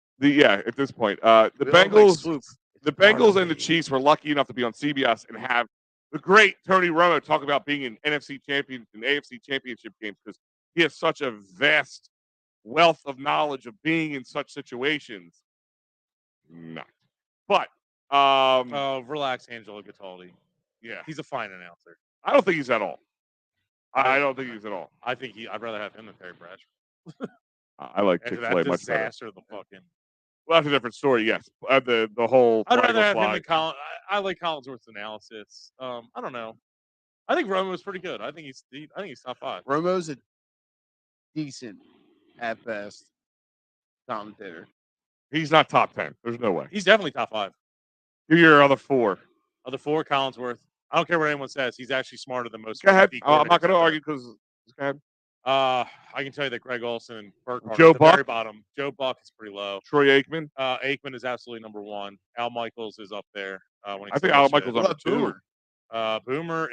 At this point, the Bengals. The Bengals and the Chiefs were lucky enough to be on CBS and have the great Tony Romo talk about being in NFC champion and AFC championship games because he has such a vast wealth of knowledge of being in such situations. Not, but relax, Angelo Cataldi. Yeah, he's a fine announcer. I don't think he's at all. I don't think he's at all. I think I'd rather have him than Terry Bradshaw. I like Chick-fil-A much better. The fucking. Well, that's a different story. Yes, the whole. I'd rather have him than Colin. I like Collinsworth's analysis. I don't know. I think Romo's pretty good. I think he's top 5. Romo's a decent at best. commentator. He's not top 10. There's no way. He's definitely top 5. Give your other 4. Of the 4, Collinsworth. I don't care what anyone says. He's actually smarter than most. Go ahead. MVP I'm not going to coordinators out argue because. Go ahead. there. I can tell you that Greg Olson and Burkhardt Joe at the very Buck? bottom. Joe Buck is pretty low. Troy Aikman. Aikman is absolutely number 1. Al Michaels is up there. When I think Al Michaels What number about 2. Boomer?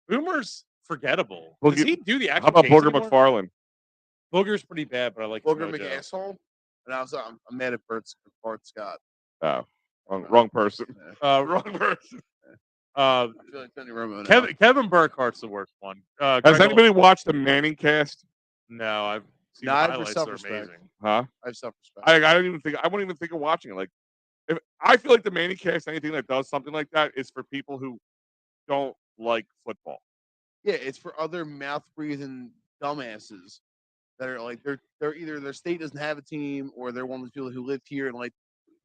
Boomer's forgettable. Boogie- Does he do the How actual about case Booger anymore? McFarland? Booger's pretty bad, but I like Booger Mojo. McAsshole. And I'm mad at Bart Scott. Oh, wrong person. Wrong person. I feel like Tony Romo now. Kevin Burkhart's the worst one. Has Greg anybody watched the Manning cast? No, I've seen the Not for highlights. They're self-respect. amazing. Huh? I have self-respect. I don't even think. I wouldn't even think of watching it. Like, if I feel like the Manning cast, anything that does something like that is for people who don't like football. Yeah, it's for other mouth breathing dumbasses that are like they're either their state doesn't have a team or they're one of the people who lived here and like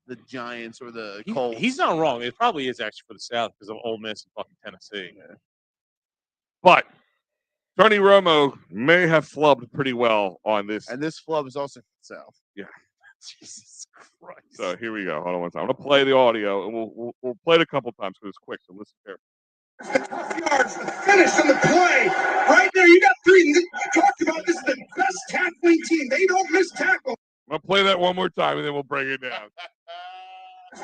the Giants or the Colts. He's not wrong. It probably is actually for the South because of Ole Miss and fucking Tennessee. Yeah. But Tony Romo may have flubbed pretty well on this. And this flub is also for the South. Yeah. Jesus Christ. So here we go. Hold on one time. I'm gonna play the audio, and we'll play it a couple times because it's quick. So listen here. The tough yards, the finish, and the play. Right there, you got 3. You talked about this is the best tackling team. They don't miss tackle. I'm gonna play that one more time, and then we'll break it down.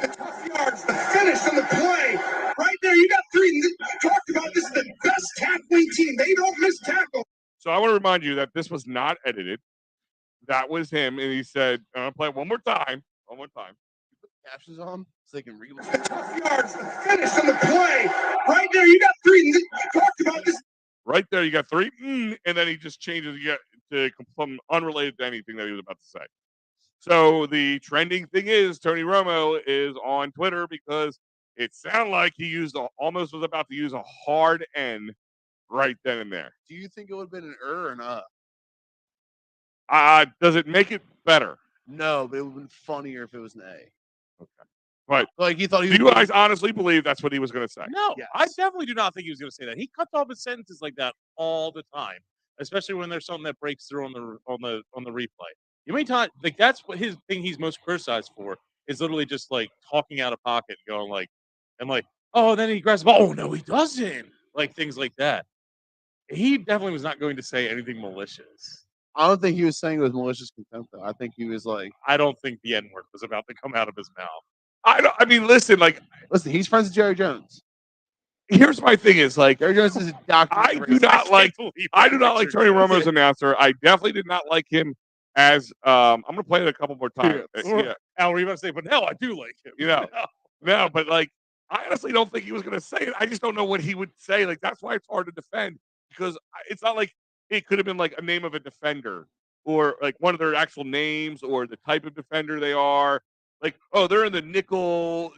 The tough yards, the finish, and the play. Right there, you got 3. You talked about this is the best tackling team. They don't miss tackle. So I want to remind you that this was not edited. That was him, and he said, "I'm gonna play it one more time. One more time." Captions on so they can read. The tough yards, the finish, and the play. Right there, you got 3. You talked about this. Right there, you got 3, and then he just changes to something unrelated to anything that he was about to say. So the trending thing is Tony Romo is on Twitter because it sounded like he almost was about to use a hard N right then and there. Do you think it would have been an or an Does it make it better? No, but it would have been funnier if it was an A. Okay. But like he thought he do you guys honestly believe that's what he was going to say? No, Yes. I definitely do not think he was going to say that. He cuts off his sentences like that all the time, especially when there's something that breaks through on the replay. You mean time like that's what his thing he's most criticized for is literally just like talking out of pocket, going like, oh, then he grabs the ball. Oh no, he doesn't. Like things like that. He definitely was not going to say anything malicious. I don't think he was saying it was malicious contempt though. I think he was like, I don't think the N-word was about to come out of his mouth. I mean, listen, he's friends with Jerry Jones. Here's my thing is like Jerry Jones is a doctor. I do not like Tony Romo's announcer. I definitely did not like him as I'm gonna play it a couple more times. Yeah. Al, were you about to say, but no, I do like him. You know. No, but like I honestly don't think he was gonna say it. I just don't know what he would say. Like that's why it's hard to defend because it's not like it could have been like a name of a defender or like one of their actual names or the type of defender they are. Like, oh, they're in the nickel,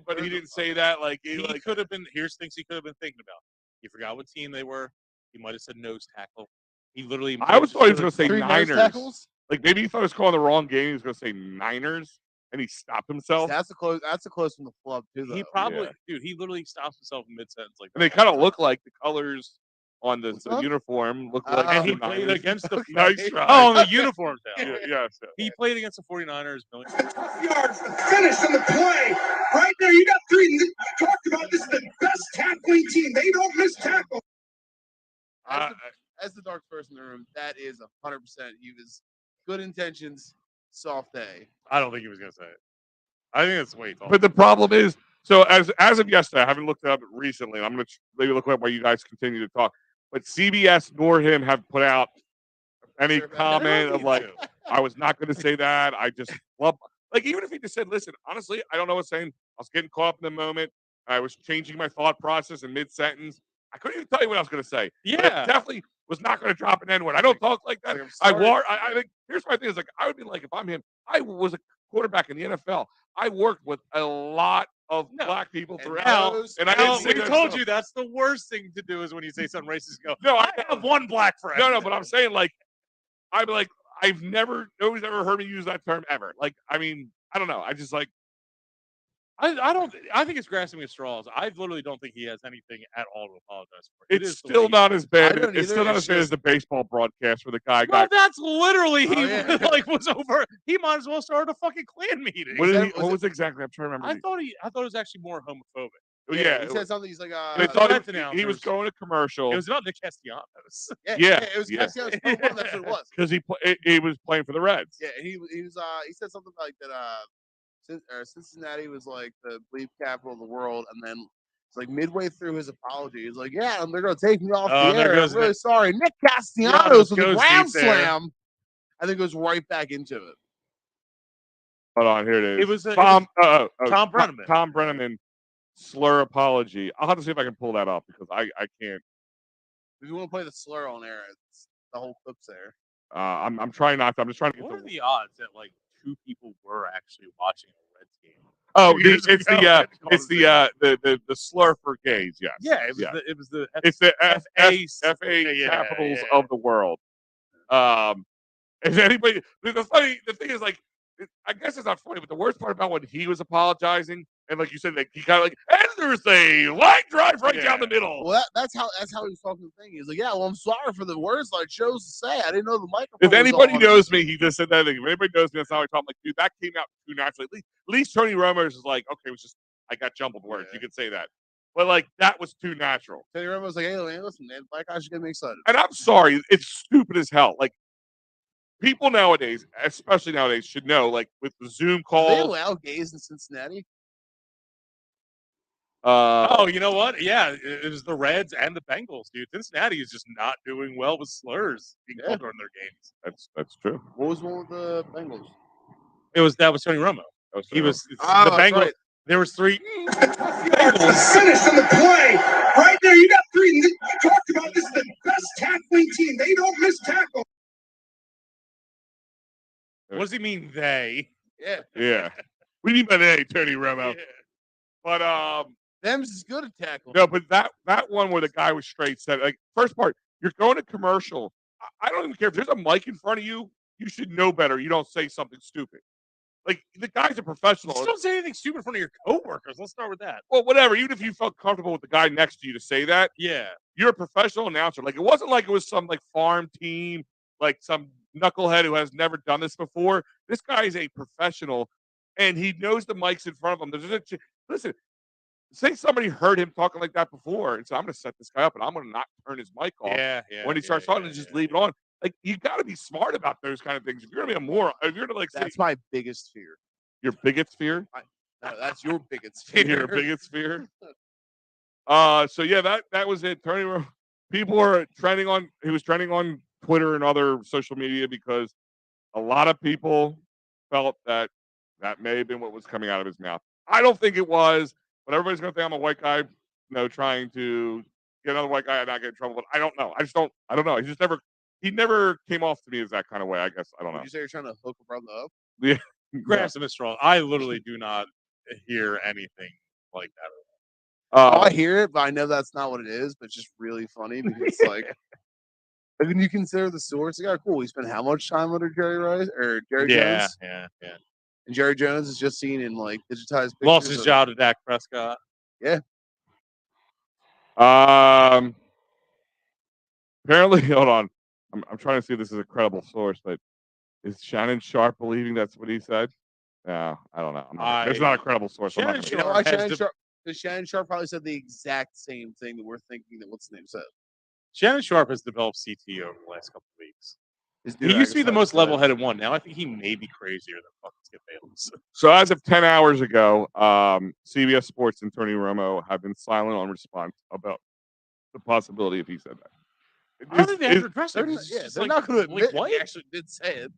but he didn't say that. Like, he could have been. Here's things he could have been thinking about. He forgot what team they were. He might have said nose tackle. He literally. I thought he was going to say 3 Niners. nose tackles? Like maybe he thought he was calling the wrong game. He was going to say Niners, and he stopped himself. That's a close from the flub too. Though. He probably, dude. He literally stops himself in mid sentence like. And they kind of look like the colors on the uniform. Look like And he the played Niners. against the Nice try. Oh, the uniforms. Yes. He played against the 49ers. The tough yards, the finish, and the play. Right there, you got 3. You talked about this is the best tackling team. They don't miss tackle. As the dark person in the room, that is 100%. He was good intentions, soft A. I don't think he was going to say it. I think that's way tall. But the problem is, so as of yesterday, I haven't looked it up recently. I'm going to maybe look it up while you guys continue to talk. But CBS nor him have put out any comment of like, I was not going to say that. I just love, like, even if he just said, listen, honestly, I don't know what's saying. I was getting caught up in the moment. I was changing my thought process in mid-sentence. I couldn't even tell you what I was going to say. Yeah. But I definitely was not going to drop an N-word. I don't talk like that. I think here's my thing is like, I would be like, if I'm him, I was a quarterback in the NFL. I worked with a lot of black people throughout. And I didn't say we told you that's the worst thing to do is when you say something racist, go, no, I have one black friend. No, but I'm saying like, I'm like, nobody's ever heard me use that term ever. Like, I mean, I don't know. I just like, I don't. I think it's grasping at straws. I literally don't think he has anything at all to apologize for. It's still not as bad. don't It's either, still not it's as bad as just- the baseball broadcast where the guy Well, got. that's literally Oh, he yeah. like was over. He might as well start a fucking Klan meeting. What was exactly? I'm trying to remember. I thought it was actually more homophobic. Yeah, he said something. He's like, they thought Threat he was announcers. going to commercial. It was about Nick Castellanos. Yeah, it was yeah. Castellanos. That's what it was. because he was playing for the Reds. Yeah, he was. He said something like that. Cincinnati was like the belief capital of the world, and then it's like midway through his apology, he's like, "Yeah, they're gonna take me off Oh, the there air. goes I'm really Nick- sorry." Nick Yeah, Castellanos with a goes grand deep there. slam, and then goes right back into it. Hold on, here it is. It was Tom Brenneman. Tom Brenneman slur apology. I'll have to see if I can pull that up because I can't. If you want to play the slur on air, the whole clip's there. I'm trying not to. I'm just trying to get What are the. the odds that like two people were actually watching a Reds game? Oh, 2 years it's ago? the slur for gays. Yes. Yeah, it was Yeah. the It's the FA FA capitals of the world. Is anybody? The thing is, like, I guess it's not funny, but the worst part about when he was apologizing, and like you said, like he kind of like, and there's a line drive right down the middle. Well, that's how he was talking the thing. He's like, "Yeah, well, I'm sorry for the words I chose to say. I didn't know the microphone." If was anybody on." knows me, he just said that. If anybody knows me, that's how I talk. I'm like, dude, that came out too naturally. At least Tony Romo's is like, okay, it was just I got jumbled words. Yeah. You could say that, but like that was too natural. Tony Romo was like, "Hey, man, listen, man, black guys should get me excited." And I'm sorry, it's stupid as hell. Like people nowadays, especially nowadays, should know. Like with the Zoom Do they calls. allow gays in Cincinnati? Oh, you know what? Yeah, it was the Reds and the Bengals, dude. Cincinnati is just not doing well with slurs being called during their games. That's true. What was one with the Bengals? That was Tony Romo. He was the that's Bengals. right. There was 3. Bengals finish in the play. Right there, you got 3. You talked about this is the best tackling team. They don't miss tackle. What does he mean they? Yeah, Yeah. What do you mean by that, Tony Romo? Yeah. But them's is good at tackling. no, but that one where the guy was straight said, like, first part, you're going to commercial. I don't even care if there's a mic in front of you. You should know better. You don't say something stupid. Like the guy's a professional. Just don't say anything stupid in front of your coworkers. Let's start with that. Well, whatever. Even if you felt comfortable with the guy next to you to say that, Yeah. you're a professional announcer. Like it wasn't like it was some like farm team, like some knucklehead who has never done this before. This guy is a professional, and he knows the mic's in front of him. Listen, say somebody heard him talking like that before, and so I'm going to set this guy up, and I'm going to not turn his mic off when he starts talking, and just leave it on. Like you got to be smart about those kind of things. If you're going to be a moron, if you're going to like, That's my biggest fear. your biggest fear, No, that's your biggest fear. your biggest fear. So yeah, that was it. People were trending on. He was trending on Twitter and other social media because a lot of people felt that may have been what was coming out of his mouth. I don't think it was, but everybody's going to think I'm a white guy, trying to get another white guy and not get in trouble. But I don't know. I don't know. He never came off to me as that kind of way. I guess I don't know. Would you say you're trying to hook a brother up? Yeah. Grabs him as strong. I literally do not hear anything like that. I hear it, but I know that's not what it is. But it's just really funny because like when you consider the source, like, oh, cool. We spent how much time under Jerry Jones? Yeah. And Jerry Jones is just seen in like digitized pictures. Lost his job to Dak Prescott. Yeah. Apparently, hold on. I'm trying to see if this is a credible source, but is Shannon Sharp believing that's what he said? No, I don't know. It's not a credible source. Shannon You know why Sharp Shannon Sharp probably said the exact same thing that we're thinking that what's the name said. Shannon Sharp has developed CT over the last couple of weeks. His He used to be the most level-headed one. Now I think he may be crazier than fucking Skip Bayless. So as of 10 hours ago, CBS Sports and Tony Romo have been silent on response about the possibility if he said that. I don't think they have to address it. They're not going to admit what? he actually did say it.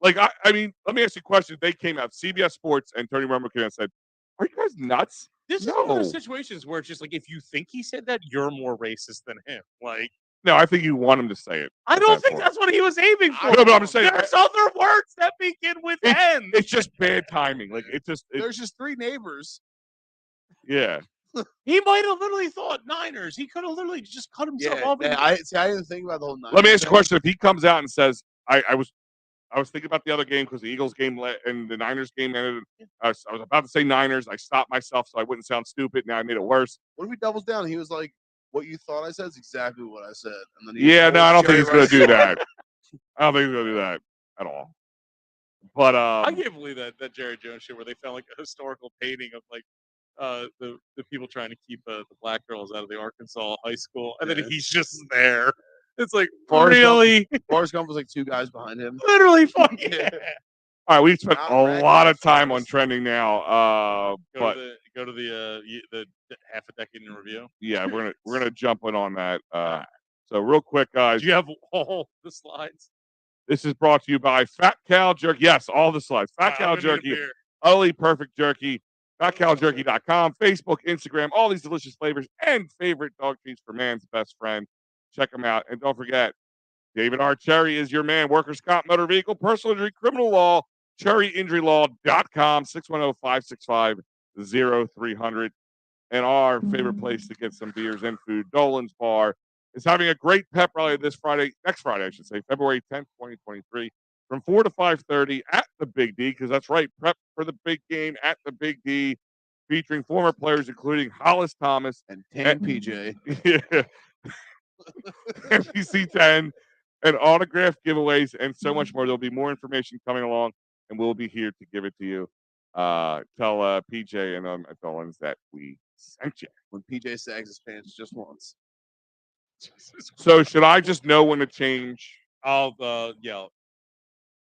Like, I mean, let me ask you a question. They came out, CBS Sports and Tony Romo came out and said, are you guys nuts? This is one of those situations where it's just like, if you think he said that, you're more racist than him. Like, no, I think you want him to say it. I don't think that's what he was aiming for. No, but I'm saying there's other words that begin with N. It's just bad timing. Like, There's just 3 neighbors. Yeah. He might have literally thought Niners. He could have literally just cut himself off. I didn't think about the whole Niners. Let me ask you a question. If he comes out and says, I was I was thinking about the other game because the Eagles game and the Niners game ended. I was about to say Niners. I stopped myself so I wouldn't sound stupid. Now I made it worse. What if he doubles down? He was like, "What you thought I said is exactly what I said." And then Yeah, no, I don't think he's going to do that. that. I don't think he's going to do that at all. But I can't believe that Jerry Jones shit where they found like a historical painting of like the people trying to keep the black girls out of the Arkansas high school, and then he's just there. It's like really, Forrest Gump was like 2 guys behind him. literally fucking. Yeah. All right, we've spent Not a ragging lot on of time on Forrest. trending now. But Go to the half a decade in review. yeah, we're gonna jump in on that. So real quick, guys. Do you have all the slides? This is brought to you by Fat Cow Jerky. Yes, all the slides. Fat Cow Jerky, utterly perfect jerky. FatCowJerky.com, Facebook, Instagram, all these delicious flavors and favorite dog treats for man's best friend. Check them out. And don't forget, David R. Cherry is your man. Workers' comp, motor vehicle, personal injury, criminal law, cherryinjurylaw.com, 610-565-0300. And our favorite place to get some beers and food, Dolan's Bar, is having a great pep rally next Friday, I should say, February 10th, 2023, from 4 to 5:30 at the Big D, because that's right, prep for the big game at the Big D, featuring former players including Hollis Thomas and Tan PJ. NBC 10, and autograph giveaways, and so much more. There'll be more information coming along, and we'll be here to give it to you. Tell PJ and Dolan's that we sent you. When PJ sags his pants just once. So should I just know when to change? I'll yell.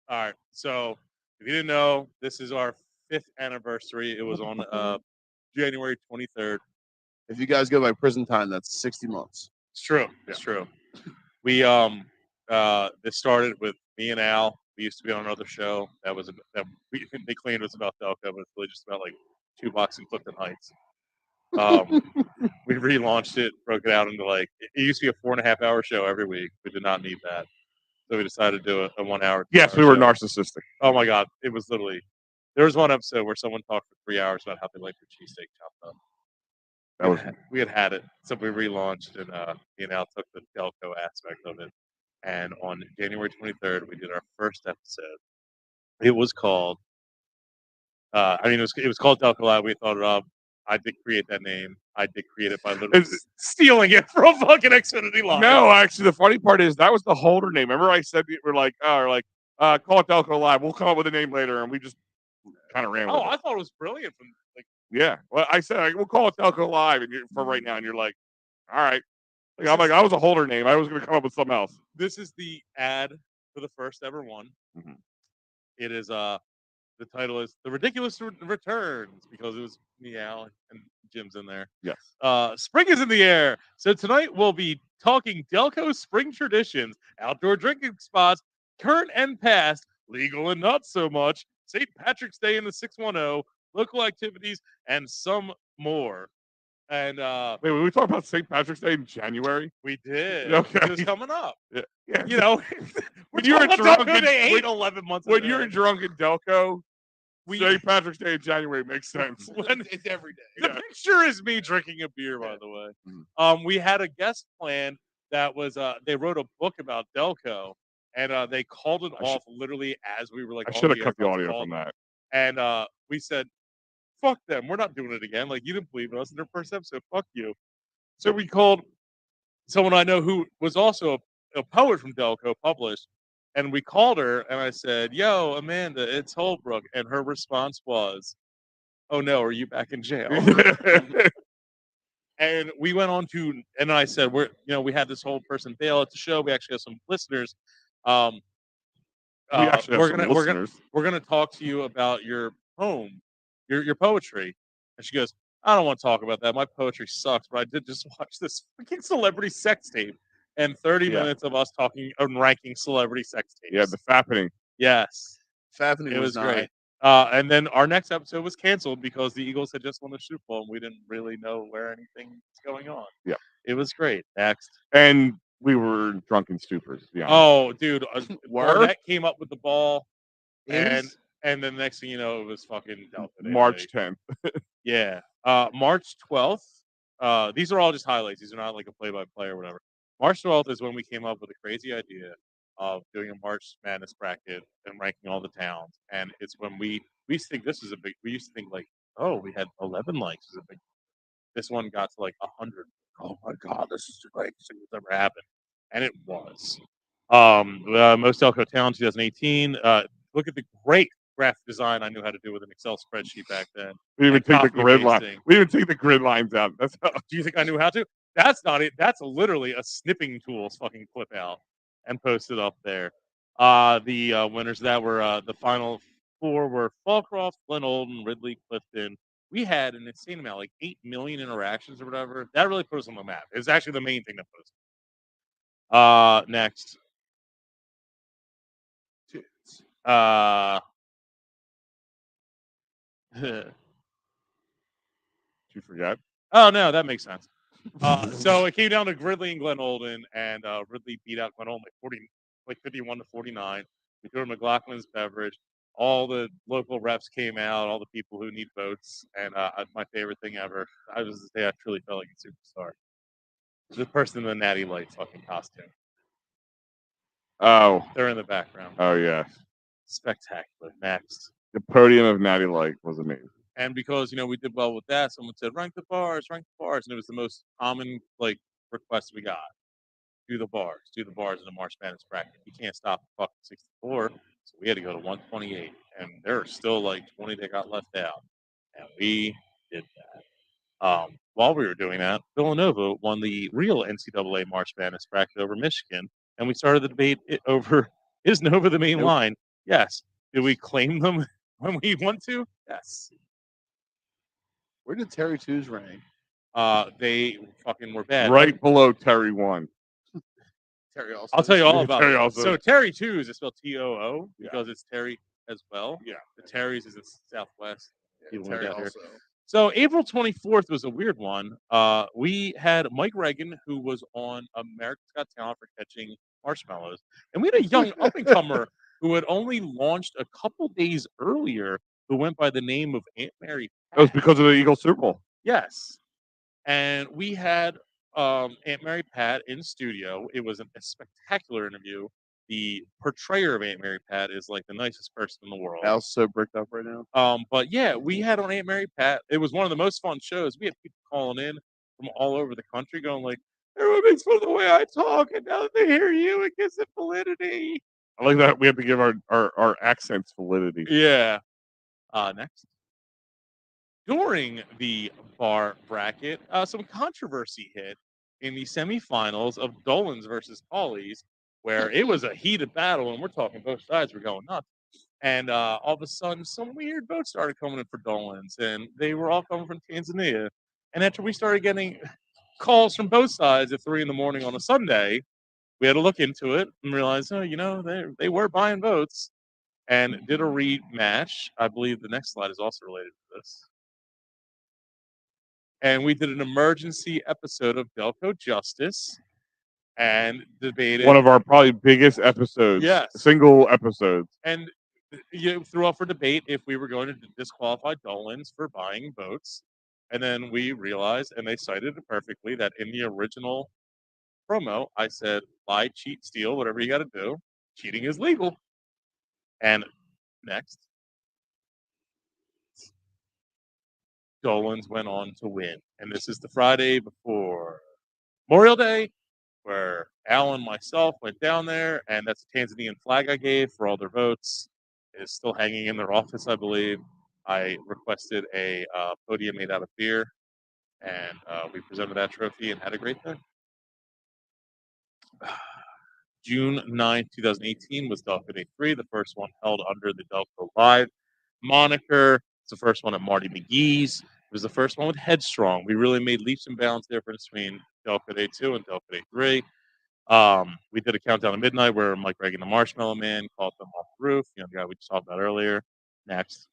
All right. So if you didn't know, this is our 5th anniversary. It was on January 23rd. If you guys go by prison time, that's 60 months. It's true. It's true. We this started with me and Al. We used to be on another show they claimed it was about Delco, but it's really just about like 2 blocks in Clifton Heights. We relaunched it, broke it out into like it used to be a 4.5-hour show every week. We did not need that, so we decided to do a 1 hour. Yes, we were show. narcissistic. Oh my god, it was literally. There was one episode where someone talked for 3 hours about how they like their cheesesteak chopped up. We had it, so we relaunched, and Al took the Delco aspect of it. And on January 23rd, we did our first episode. It was called. It was called Delco Live. We thought it up. I did create that name. I did create it by literally stealing it from fucking Xfinity Live. No, actually, the funny part is that was the holder name. Remember, I said we're like, call it Delco Live. We'll come up with a name later, and we just kind of ran with it. I thought it was brilliant. Yeah, well, I said we'll call it Delco Live, and for right now, and you're like, all right. I'm like, I was a holder name. I was going to come up with something else. This is the ad for the first ever one. Mm-hmm. It is the title is The Ridiculous Returns, because it was me, Al, and Jim's in there. Yes. Spring is in the air. So tonight we'll be talking Delco spring traditions, outdoor drinking spots, current and past, legal and not so much, St. Patrick's Day in the 610, local activities, and some more. And wait, we talked about St. Patrick's Day in January? We did. Okay. It was coming up. Yeah. You know, when you're drunk in 11 months. When you're drunk in Delco, St. Patrick's Day in January makes sense. It's every day. The picture is me drinking a beer, by the way. Mm-hmm. We had a guest plan that was they wrote a book about Delco, and they called it off literally as we were like. I should have cut the audio from that. And we said, fuck them. We're not doing it again. Like, you didn't believe in us in their first episode. Fuck you. So we called someone I know who was also a poet from Delco, published, and we called her, and I said, yo, Amanda, it's Holbrook. And her response was, oh no, are you back in jail? And we went on to, and I said, we had this whole person bail at the show. We actually have some listeners. We're gonna talk to you about your poem, your poetry. And she goes, I don't want to talk about that. My poetry sucks, but I did just watch this fucking celebrity sex tape and 30 minutes of us talking and ranking celebrity sex tapes. Yeah, the fappening. Yes. Fappening it was not. Great. And then our next episode was canceled because the Eagles had just won the Super Bowl and we didn't really know where anything was going on. Yeah. It was great. Next. And we were drunken stupors, to be honest. Oh, dude. Barnett came up with the ball. And then the next thing you know, it was fucking Delta Day. March 10th. Yeah. March 12th. These are all just highlights. These are not like a play-by-play or whatever. March 12th is when we came up with a crazy idea of doing a March Madness bracket and ranking all the towns. And it's when we used to think this is a big. We used to think like, oh, we had 11 likes is a big. This one got to like 100. Oh my god, this is the greatest thing that's ever happened, and it was. Most Delco Town 2018. Look at the great graphic design I knew how to do with an Excel spreadsheet back then. We even And take the copy grid line. pasting. We even take the grid lines out. That's how. Do you think I knew how to? That's not it. That's literally a snipping tools fucking clip out and post it up there. The winners that were the final four were Fallcroft, Glen Olden, Ridley, Clifton. We had an insane amount, like 8 million interactions or whatever. That really put us on the map. It's actually the main thing that put us. Next. Did you forget? Oh no, that makes sense. So it came down to Ridley and Glen Olden, and Ridley beat out Glen Olden like 51 to 49. We threw McLaughlin's beverage. All the local reps came out, all the people who need votes, and my favorite thing ever. I was the day I truly felt like a superstar. The person in the Natty Light fucking costume. Oh. They're in the background. Oh yes. Spectacular. Next. The podium of Natty Light was amazing. And because we did well with that, someone said rank the bars, and it was the most common like request we got. Do the bars in the March Madness bracket. You can't stop at fucking 64, so we had to go to 128, and there are still like 20 that got left out, and we did that. While we were doing that, Villanova won the real NCAA March Madness bracket over Michigan, and we started the debate over is Nova the main line? Yes. Did we claim them when we want to? Yes. Where did Terry 2's rank? They fucking were bad. Right below Terry 1. Terry also. I'll tell you all about Terry it. also. So Terry 2 is spelled T-O-O because it's Terry as well. Yeah. The Terry's is in Southwest. Yeah, Terry also. So April 24th was a weird one. We had Mike Reagan, who was on America's Got Talent for catching marshmallows. And we had a young up-and-comer who had only launched a couple days earlier who went by the name of Aunt Mary Pat. That was because of the Eagle Super Bowl. Yes. And we had Aunt Mary Pat in studio. It was a spectacular interview. The portrayer of Aunt Mary Pat is like the nicest person in the world. Al's so bricked up right now. But yeah, we had on Aunt Mary Pat. It was one of the most fun shows. We had people calling in from all over the country going like, everyone makes fun of the way I talk, and now that they hear you, it gives it validity. I like that we have to give our accents validity. Yeah. Next. During the bar bracket, some controversy hit in the semifinals of Dolan's versus Paulie's, where it was a heated battle, and we're talking both sides were going nuts. And all of a sudden, some weird boats started coming in for Dolan's, and they were all coming from Tanzania. And after we started getting calls from both sides at 3 a.m. on a Sunday, we had to look into it and realize, they were buying votes, and did a rematch. I believe the next slide is also related to this. And we did an emergency episode of Delco Justice and debated one of our probably biggest episodes. Yes. Single episodes. And threw up for debate if we were going to disqualify Dolan's for buying votes. And then we realized, and they cited it perfectly, that in the original promo, I said, lie, cheat, steal, whatever you got to do. Cheating is legal. And next. Dolan's went on to win. And this is the Friday before Memorial Day, where Al and myself went down there, and that's a Tanzanian flag I gave for all their votes. It is still hanging in their office, I believe. I requested a podium made out of beer, and we presented that trophy and had a great day. June 9th, 2018 was Delco Day 3, the first one held under the Delco Live moniker. It's the first one at Marty McGee's. It was the first one with Headstrong. We really made leaps and bounds difference between Delco Day 2 and Delco Day 3. We did a countdown at midnight where Mike Reagan, the Marshmallow Man, called them off the roof. The guy we just talked about earlier. Next.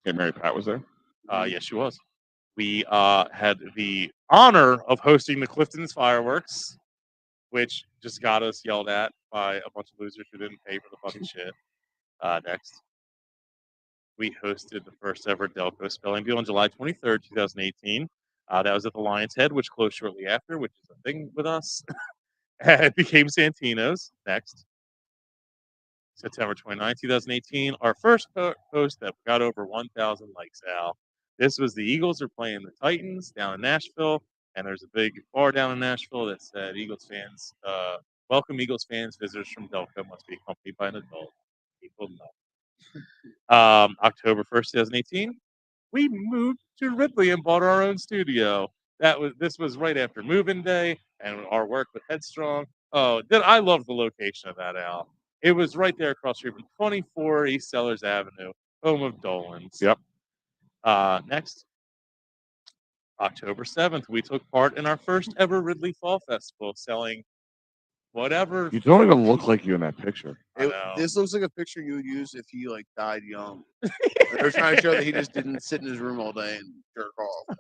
Okay, Mary Pat was there? Yes, she was. We had the honor of hosting the Clifton's fireworks, which just got us yelled at by a bunch of losers who didn't pay for the fucking shit. Next. We hosted the first ever Delco Spelling Bee on July 23rd, 2018. That was at the Lion's Head, which closed shortly after, which is a thing with us. It became Santino's. Next. September 29, 2018, our first post that got over 1,000 likes, Al. This was the Eagles are playing the Titans down in Nashville, and there's a big bar down in Nashville that said, Eagles fans, welcome Eagles fans, visitors from Delco must be accompanied by an adult. People know. October 1st, 2018, we moved to Ridley and bought our own studio. This was right after move-in day and our work with Headstrong. Oh, I love the location of that, Al. It was right there across the street from 24 East Sellers Avenue, home of Dolan's. Yep. Next, October 7th, we took part in our first ever Ridley Fall Festival, selling whatever. You don't even look like you in that picture. I know. This looks like a picture you would use if he like died young. They're trying to show that he just didn't sit in his room all day and jerk off.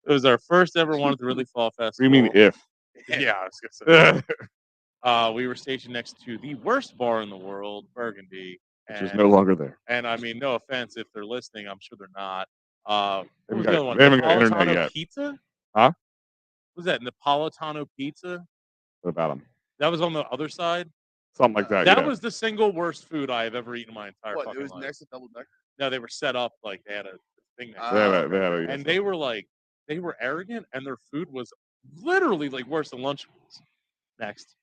It was our first ever one at the Ridley Fall Festival. What do you mean if? Yeah, I was gonna say. We were stationed next to the worst bar in the world, Burgundy, Which is no longer there. And I mean, no offense if they're listening, I'm sure they're not. They What was the other one? haven't got internet Napolitano yet. Pizza? Huh? Was that Napolitano Pizza? What about them? That was on the other side. Something like that. That yeah. was the single worst food I have ever eaten in my entire What? fucking It was life. next to Double Decker. No, they were set up like they had a thing next. And they were like, they were arrogant, and their food was literally like worse than Lunchables. Next.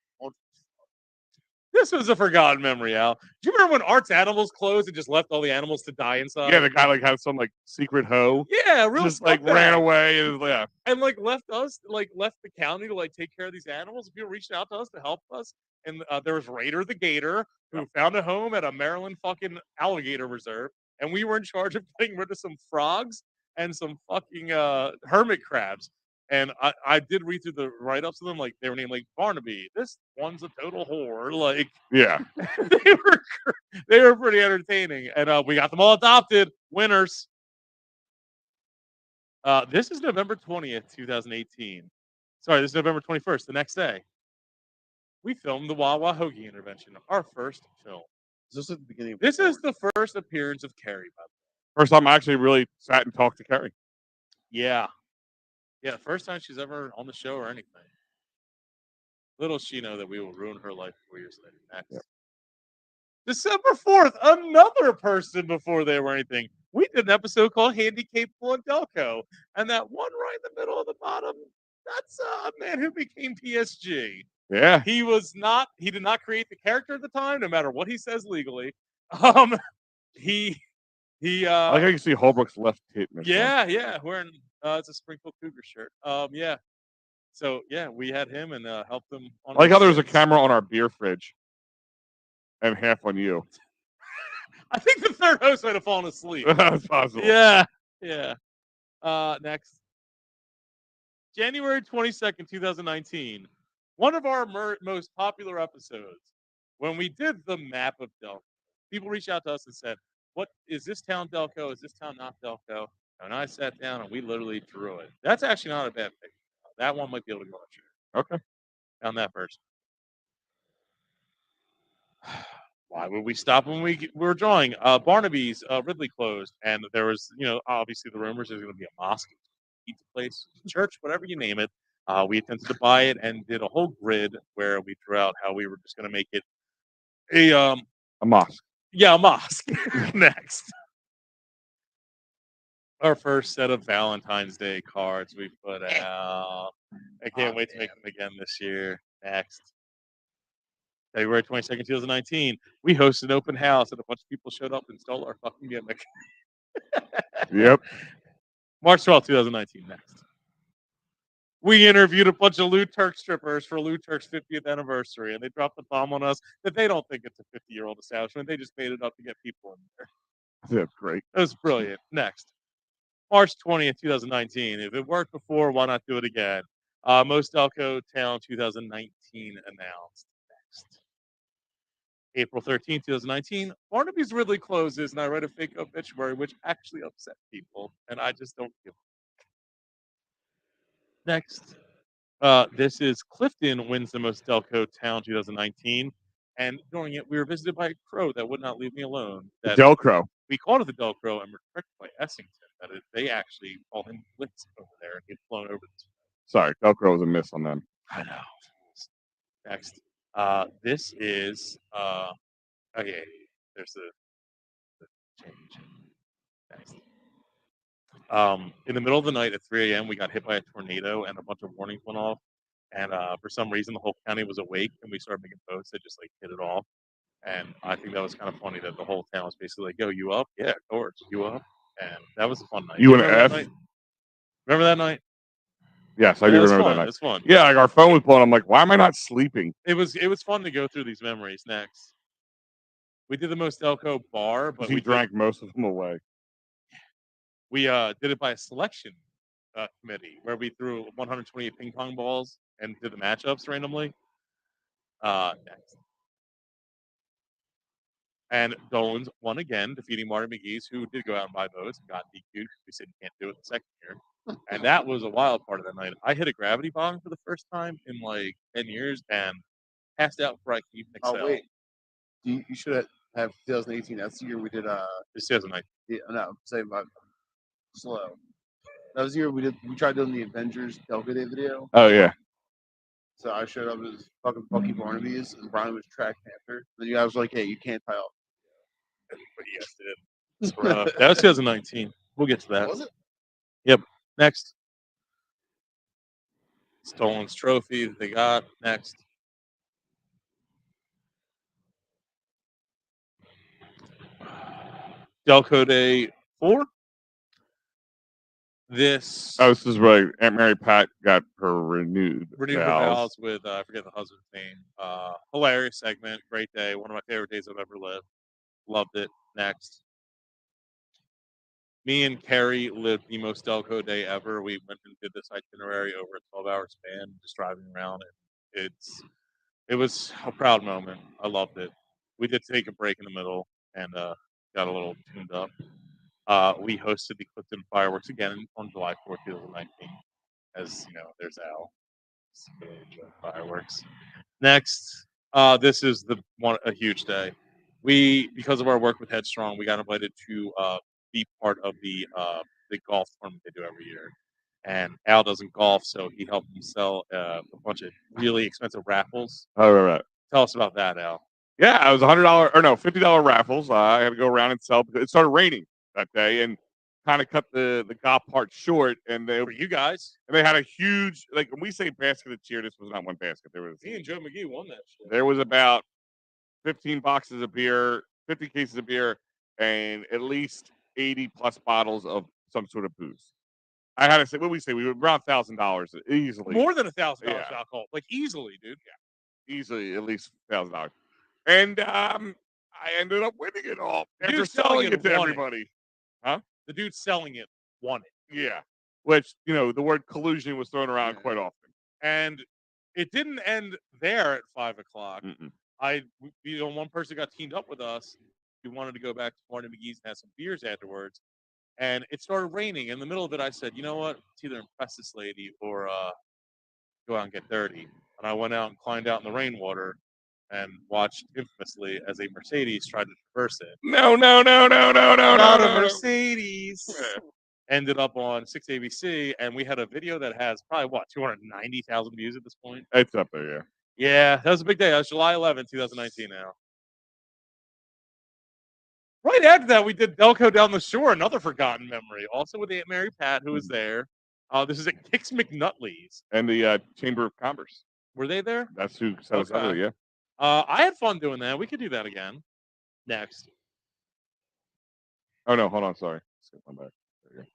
This was a forgotten memory, Al. Do you remember when Art's Animals closed and just left all the animals to die inside? Yeah, the guy like had some like secret hoe. Yeah, real just like ran away and like left the county to like take care of these animals. People reached out to us to help us, and there was Raider the Gator who found a home at a Maryland fucking alligator reserve, and we were in charge of getting rid of some frogs and some fucking hermit crabs. And I did read through the write-ups of them, like they were named like Barnaby. This one's a total whore. Like, yeah, they were pretty entertaining, and we got them all adopted. Winners. This is November 20th, 2018. Sorry, this is November 21st. The next day, we filmed the Wawa Hoagie intervention, our first film. Is this at the beginning? This is the first appearance of Carrie. By the way. First time I actually really sat and talked to Carrie. Yeah. Yeah, the first time she's ever on the show or anything. Little she know that we will ruin her life 4 years later. Next. Yep. December 4th, another person before they were anything. We did an episode called Handicapable and Delco. And that one right in the middle of the bottom, that's a man who became PSG. Yeah. He did not create the character at the time, no matter what he says legally. He I like how you can see Holbrook's left tit. Yeah, wearing it's a Springfield Cougar shirt. Yeah. So yeah, we had him and helped him on. I like how there was a camera on our beer fridge and half on you. I think the third host might have fallen asleep. That's possible. Yeah. Next. January 22nd, 2019. One of our most popular episodes. When we did the map of Delco, people reached out to us and said, "What is this town Delco? Is this town not Delco?" And I sat down and we literally drew it. That's actually not a bad picture. That one might be able to go on. Okay. Found that person. Why would we stop when we were drawing? Barnaby's Ridley closed, and there was, obviously the rumors there's going to be a mosque, pizza place, church, whatever you name it. We attempted to buy it and did a whole grid where we drew out how we were just going to make it a mosque. Yeah, a mosque. Next. Our first set of Valentine's Day cards we put out. I can't wait to make them again this year. Next. February 22nd, 2019. We hosted an open house and a bunch of people showed up and stole our fucking gimmick. Yep. March 12th, 2019. Next. We interviewed a bunch of Lou Turk strippers for Lou Turk's 50th anniversary, and they dropped the bomb on us that they don't think it's a 50-year-old establishment. They just made it up to get people in there. That's great. That was brilliant. Next. March 20th, 2019. If it worked before, why not do it again? Most Delco Town 2019 announced. Next. April 13th, 2019. Barnaby's Ridley closes, and I read a fake obituary, which actually upset people, and I just don't give a Next. This is Clifton wins the Most Delco Town 2019, and during it, we were visited by a crow that would not leave me alone. The Delcro. We called it the Delcro, and we're corrected by Essington that they actually call him Blitz over there, and he'd flown over this way. Sorry, Delcro was a miss on them. I know. Next. This is Oh yeah, there's the change. Next. In the middle of the night at 3 a.m., we got hit by a tornado and a bunch of warnings went off. And for some reason, the whole county was awake, and we started making posts that just like hit it off. And I think that was kind of funny that the whole town was basically like, "Yo, you up? Yeah, of course, you up." And that was a fun night. You and remember F? that night? Remember that night? Yes, I Yeah, do it was remember fun. that It night. was fun. Yeah, like our phone was blowing. I'm like, why am I not sleeping? It was fun to go through these memories. Next, we did the most Delco bar, but He drank most of them away. we did it by a selection committee where we threw 128 ping pong balls and did the matchups randomly. Next. And Dolan's won again, defeating Marty McGee's, who did go out and buy votes and got DQ'd because we said you can't do it the second year. And that was a wild part of that night. I hit a gravity bong for the first time in like 10 years and passed out before I could even excel. Oh wait, you should have 2018. That's the year we did. This 2019. Yeah, no, say about slow. That was the year we tried doing the Avengers Delco Day video. Oh yeah. So I showed up as fucking Bucky Barnaby's, and Brian was Track Panther. Then you guys were like, "Hey, you can't tie off." But you guys did. So, that was 2019. We'll get to that. Was it? Yep. Next. Stolen's trophy that they got. Next. Delco Day 4. This is where Aunt Mary Pat got her renewed vows with I forget the husband's name. Hilarious segment, great day, one of my favorite days I've ever lived. Loved it. Next. Me and Carrie lived the most Delco day ever. We went and did this itinerary over a 12-hour span, just driving around, and it was a proud moment. I loved it. We did take a break in the middle and got a little tuned up. We hosted the Clifton fireworks again on July 4th, 2019. As you know, there's Al. Fireworks. Next, this is a huge day. We, because of our work with Headstrong, we got invited to be part of the golf tournament they do every year. And Al doesn't golf, so he helped me sell a bunch of really expensive raffles. Oh, right. Tell us about that, Al. Yeah, it was $50 raffles. I had to go around and sell because it started raining that day and kind of cut the golf part short. And for you guys, and they had a huge, like when we say basket of cheer, this was not one basket. There was me and Joe McGee won that shit. There was about 15 boxes of beer, 50 cases of beer, and at least 80 plus bottles of some sort of booze. I had to say, what we say? We were around $1,000 easily. More than $1,000 alcohol, like easily, dude. Yeah, easily at least $1,000. And I ended up winning it all after selling it to everybody. Huh? The dude selling it won it. Yeah, which the word collusion was thrown around quite often. And it didn't end there at 5 o'clock. One person got teamed up with us. We wanted to go back to Marty McGee's and have some beers afterwards. And it started raining. In the middle of it, I said, you know what? It's either impress this lady or go out and get dirty. And I went out and climbed out in the rainwater and watched infamously as a Mercedes tried to traverse it. No. Not a Mercedes. Ended up on 6 ABC, and we had a video that has probably, 290,000 views at this point? It's up there, yeah. Yeah, that was a big day. That was July 11th, 2019 now. Right after that, we did Delco Down the Shore, another forgotten memory. Also with Aunt Mary Pat, who was there. This is at Kix McNutley's. And the Chamber of Commerce. Were they there? That's who set us up, yeah. I had fun doing that. We could do that again. Next. Oh, no, hold on, sorry. Skip one back. There you go.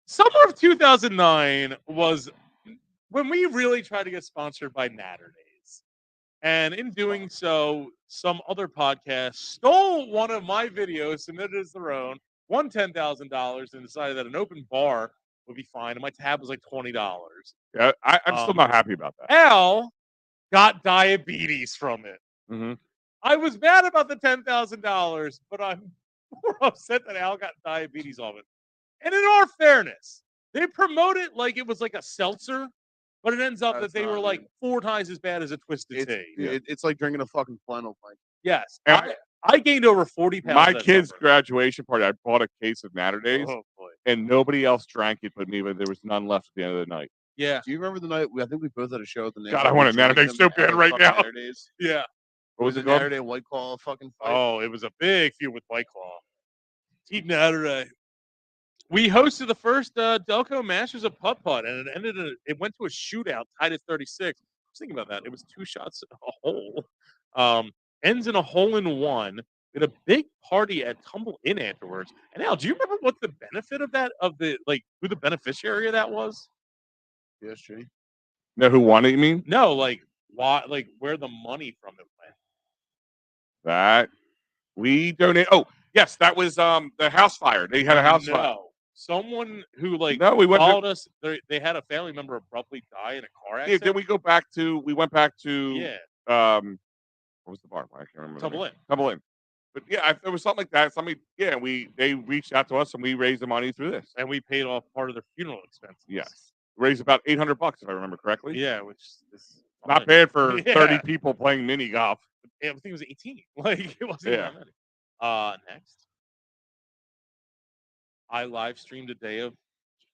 Summer of 2009 was when we really tried to get sponsored by Natterdays. And in doing so, some other podcast stole one of my videos, submitted as their own, won $10,000, and decided that an open bar would be fine. And my tab was like $20. Yeah, I'm still not happy about that. Al got diabetes from it. Mm-hmm. I was mad about the $10,000, but I'm more upset that Al got diabetes of it. And in our fairness, they promote it like it was like a seltzer, but it ends up that they were like 4 times as bad as a Twisted Tea. It's like drinking a fucking flannel pint. Yes. I gained over 40 pounds. My kid's graduation party, I bought a case of Natterdays, boy. And nobody else drank it but me, but there was none left at the end of the night. Yeah. Do you remember the night? I think we both had a show at the. God, I want a Natterday so bad right now. Yeah. What was the it called? Saturday White Claw fucking fight? Oh, it was a big feud with White Claw. Team Naturday. We hosted the first Delco Masters of Putt Putt, and it went to a shootout, tied at 36. I was thinking about that. It was 2 shots a hole. Ends in a hole-in-one. Did a big party at Tumble Inn afterwards. And Al, do you remember what the benefit of that, who the beneficiary of that was? PSG. No, who won it? You mean No, where the money from it went. that we donate? Oh, yes, that was the house fire. They had a house fire. No, someone who No, we went to- followed us. They had a family member abruptly die in a car Yeah, accident. then we went back to Yeah, what was the bar? I can't remember. Tumble Inn. Tumble Inn. But yeah, it was something like that. They reached out to us and we raised the money through this. And we paid off part of their funeral expenses. Yes, raised about $800 if I remember correctly. Yeah, which is Not bad for 30 people playing mini golf. Yeah, I think it was 18. Like it wasn't even that many. Next, I live streamed a day of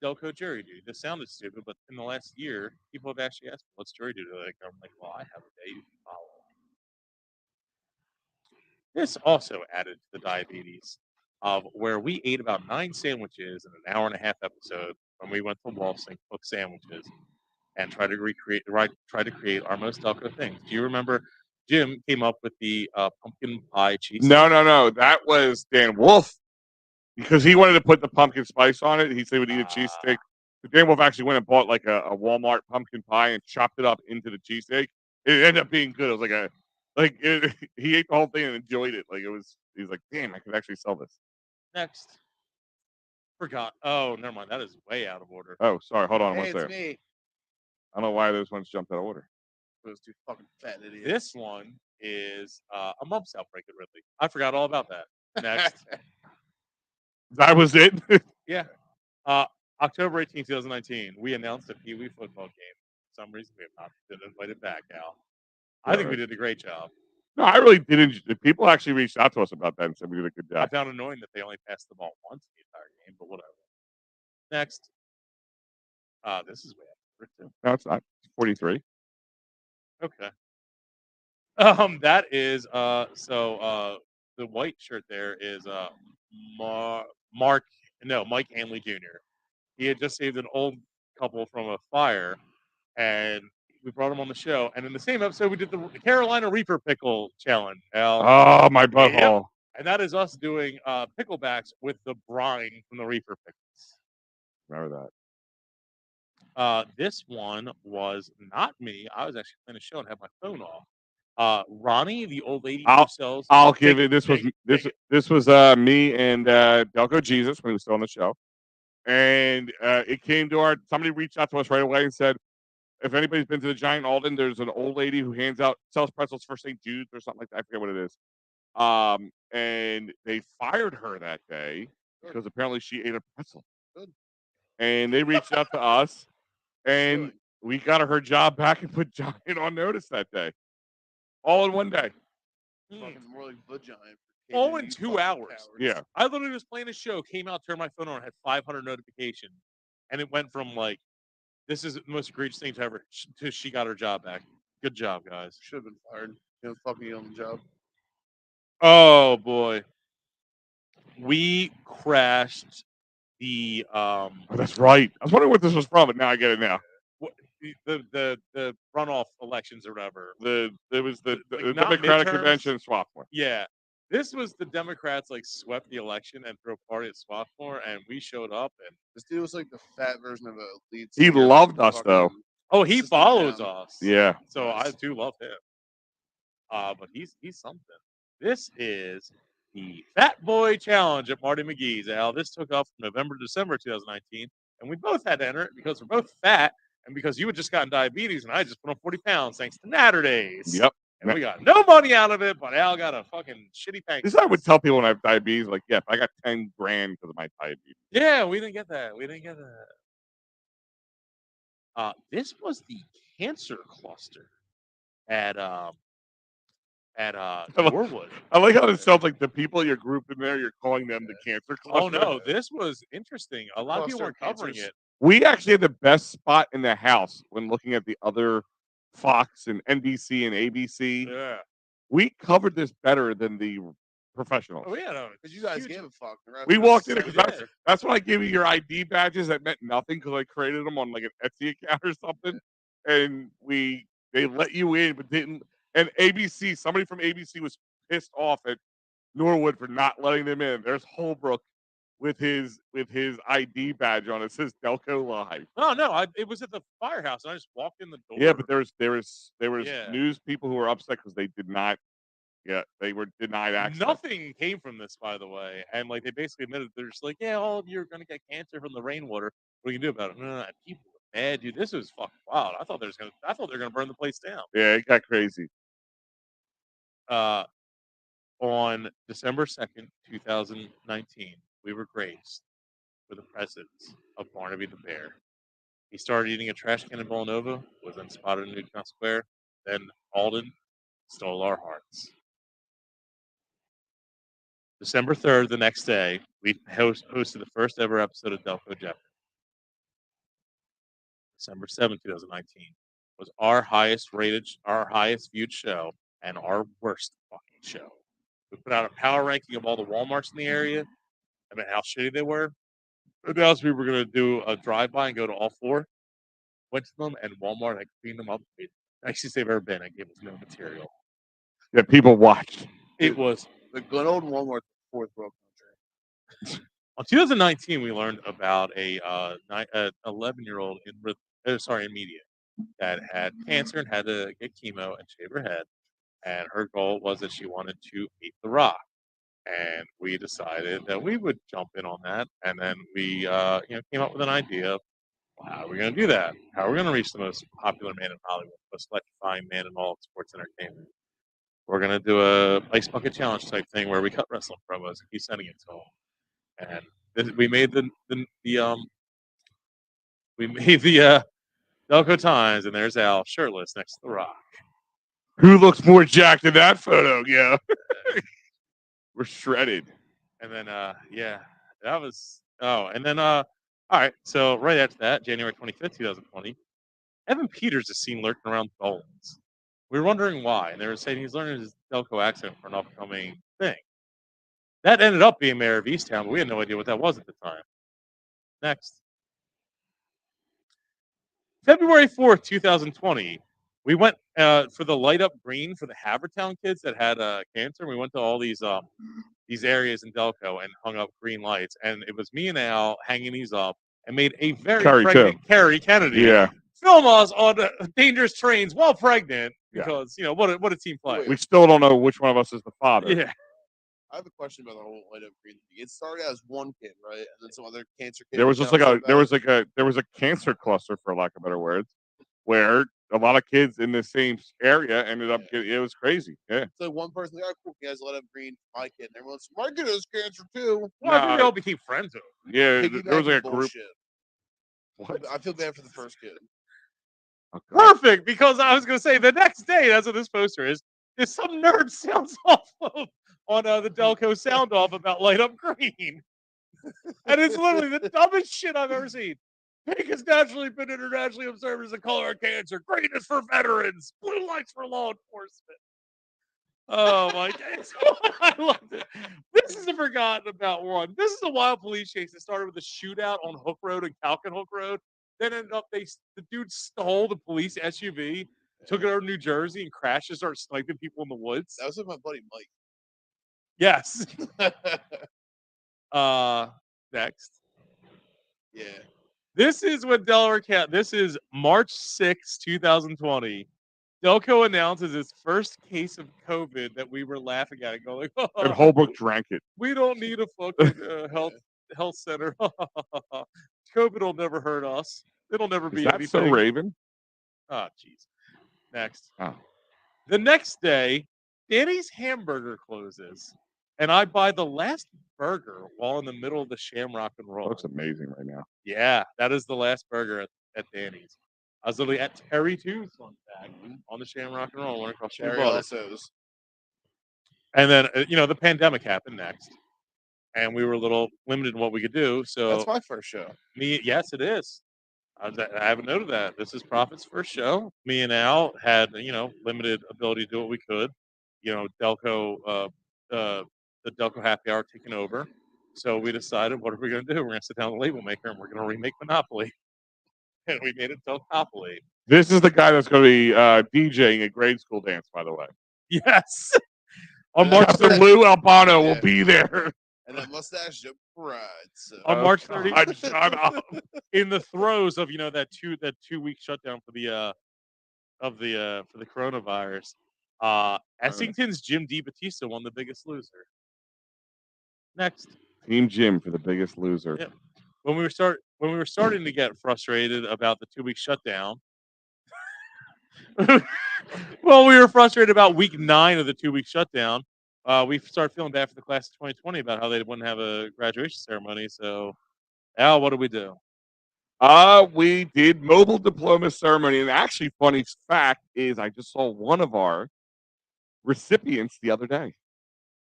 Delco Jury Duty. This sounded stupid, but in the last year, people have actually asked, "What's jury duty like?" I'm like, "Well, I have a day you can follow." This also added to the diabetes of where we ate about 9 sandwiches in an hour and a half episode when we went to Walsing, cooked sandwiches, and tried to create our most Delco things. Do you remember? Jim came up with the pumpkin pie cheese. No. That was Dan Wolf because he wanted to put the pumpkin spice on it. He said he would eat a cheesesteak. Dan Wolf actually went and bought like a Walmart pumpkin pie and chopped it up into the cheesesteak. It ended up being good. It was he ate the whole thing and enjoyed it. He was like, damn, I could actually sell this. Next. Forgot. Oh, never mind. That is way out of order. Oh, sorry. Hold on. Hey, What's it's there? me. I don't know why those ones jumped out of order. Those 2 fucking fat idiots. This one is a mumps outbreak at Ridley. I forgot all about that. Next. That was it. Yeah. October 18, 2019, we announced a Pee Wee football game. For some reason, we have not been invited back, Al. I think we did a great job. No, I really didn't. People actually reached out to us about that and said we did a good I job. found it annoying that they only passed the ball once in the entire game, but whatever. Next. This is way after too. No, it's not. It's 43. Okay. That is the white shirt there is Mike Hanley Jr. He had just saved an old couple from a fire, and we brought him on the show. And in the same episode, we did the Carolina Reaper Pickle Challenge. Al. Oh, my butthole. Yep. And that is us doing picklebacks with the brine from the Reaper pickles. Remember that. This one was not me. I was actually playing a show and had my phone off. Ronnie, the old lady who sells. I'll give it. This was me and Delco Jesus when he was still on the show, and it came to somebody reached out to us right away and said, if anybody's been to the Giant Alden, there's an old lady who sells pretzels for St. Jude's or something like that. I forget what it is. And they fired her that day because apparently she ate a pretzel. Good. And they reached out to us, and we got her job back and put Giant on notice that day. All in one day. Fucking more like the Giant. All in 2 hours. Yeah. I literally was playing a show, came out, turned my phone on, had 500 notifications. And it went from this is the most egregious thing ever to she got her job back. Good job, guys. Should have been fired. Fucking on the job. Oh, boy. We crashed the Oh, that's right. I was wondering what this was from, but now I get it now. The runoff elections or whatever. It was the not Democratic midterms. convention in Swarthmore. Yeah. This was the Democrats swept the election and threw a party at Swarthmore, and we showed up. And this dude was like the fat version of a lead. He loved us though. Oh, he follows us. Yeah. So I do love him. But he's something. This is the Fat Boy Challenge at Marty McGee's. Al, this took off from November to December 2019, and we both had to enter it because we're both fat, and because you had just gotten diabetes, and I just put on 40 pounds thanks to Naturdays. Yep. And we got no money out of it, but Al got a fucking shitty pancake. This is what I would tell people when I have diabetes. I got 10 grand because of my diabetes. Yeah, we didn't get that. This was the cancer cluster at Norwood. I like how it sounds like the people you're grouped in there, you're calling them the cancer cluster. Oh no, this was interesting. A lot of people weren't covering it. We actually had the best spot in the house when looking at the other Fox and NBC and ABC. Yeah. We covered this better than the professionals. Oh yeah, no, Because you guys huge- gave a fuck. The rest We of walked us in said, because that's when I gave you your ID badges that meant nothing because I created them on like an Etsy account or something, and they let you in but didn't. And ABC, somebody from ABC was pissed off at Norwood for not letting them in. There's Holbrook with his ID badge on. It says Delco Live. No, it was at the firehouse, and I just walked in the door. Yeah, but there was Yeah. news people who were upset because they did not. Yeah, they were denied access. Nothing came from this, by the way, and like they basically admitted they're just like, yeah, all of you are gonna get cancer from the rainwater. What are you gonna do about it? No, people are mad, dude. This was fucking wild. I thought they were gonna burn the place down. Yeah, it got crazy. On December 2nd, 2019, we were graced with the presence of Barnaby the bear. He started eating a trash can in Villanova, was then spotted in Newtown Square. Then Alden stole our hearts. December 3rd, the next day, we hosted the first ever episode of Delco Jeopardy. December 7th, 2019 was our highest viewed show and our worst fucking show. We put out a power ranking of all the Walmarts in the area about how shitty they were. Announced we were going to do a drive-by and go to all four. Went to them, and Walmart had cleaned them up. Nicest they've ever been. I gave us no material. Yeah, people watched. It was the good old Walmart fourth world country. On 2019, we learned about a 11-year-old in media that had cancer and had to get chemo and shave her head. And her goal was that she wanted to meet The Rock. And we decided that we would jump in on that. And then we came up with an idea of how are we going to do that? How are we going to reach the most popular man in Hollywood, most electrifying man in all of sports entertainment? We're going to do a ice bucket challenge type thing where we cut wrestling promos and keep sending it to them. And we made the Delco Times, and there's Al shirtless next to The Rock. Who looks more jacked in that photo? Yeah, we're shredded. And then that was and then all right. So right after that, January 25th, 2020, Evan Peters is seen lurking around Dolan's. We were wondering why, and they were saying he's learning his Delco accent for an upcoming thing. That ended up being Mayor of Easttown, but we had no idea what that was at the time. Next. February 4th, 2020, we went for the Light Up Green for the Havertown kids that had cancer. We went to all these areas in Delco and hung up green lights. And it was me and Al hanging these up and made a very pregnant Carrie Kennedy film us on dangerous trains while pregnant because, what a team play. We still don't know which one of us is the father. Yeah. I have a question about the whole Light Up Green thing. It started as one kid, right? And then some other cancer kid. There was just there was a cancer cluster, for lack of better words, where a lot of kids in the same area ended up getting. It was crazy. Yeah. So one person, like, oh, cool, you guys Light Up Green, my kid, and everyone's, my kid has cancer too. Well, I think they all became friends with him. Yeah, there was like a group. What? I feel bad for the first kid. Okay. Perfect, because I was going to say the next day, that's what this poster is some nerd sounds off on the Delco sound off about Light Up Green. And it's literally the dumbest shit I've ever seen. Pink has naturally been internationally observed as a color of cancer. Green is for veterans. Blue lights for law enforcement. Oh my God. I loved it. This is a forgotten about one. This is a wild police chase that started with a shootout on Hook Road and Calkin Hook Road. Then ended up the dude stole the police SUV, took it over to New Jersey, and crashed and started sniping people in the woods. That was with my buddy Mike. Yes. Next. Yeah. This is what Delaware County. This is March 6, 2020. Delco announces its first case of COVID that we were laughing at and going, oh, and Holbrook drank it. We don't need a fucking health center. COVID will never hurt us. It'll never be anything. So Raven? Oh, jeez. Next. Oh. The next day, Danny's Hamburger closes, and I buy the last burger while in the middle of the Shamrock and Roll. Looks amazing right now. Yeah, that is the last burger at Danny's. I was literally at Terry Two's fun fact on the Shamrock and Roll. Terry Also's. And then, the pandemic happened next. And we were a little limited in what we could do. So that's my first show. Yes, it is. I haven't noted that. This is Prophet's first show. Me and Al had, limited ability to do what we could. Delco, the Delco happy hour taking over. So we decided, what are we going to do? We're going to sit down with the label maker and we're going to remake Monopoly. And we made it Delcopoly. This is the guy that's going to be DJing a grade school dance, by the way. Yes. On March Captain 30th. Lou Albano will be there. And that mustache of pride. So. On March God, 30th. shut up. In the throes of that 2-week shutdown for the coronavirus, Essington's Jim DiBattista won The Biggest Loser. Next. Team Jim for The Biggest Loser. Yep. When we were starting to get frustrated about the 2-week shutdown, well, we were frustrated about week 9 of the 2-week shutdown. We started feeling bad for the class of 2020 about how they wouldn't have a graduation ceremony. So, Al, what did we do? We did mobile diploma ceremony, and actually, funny fact is, I just saw one of our recipients the other day.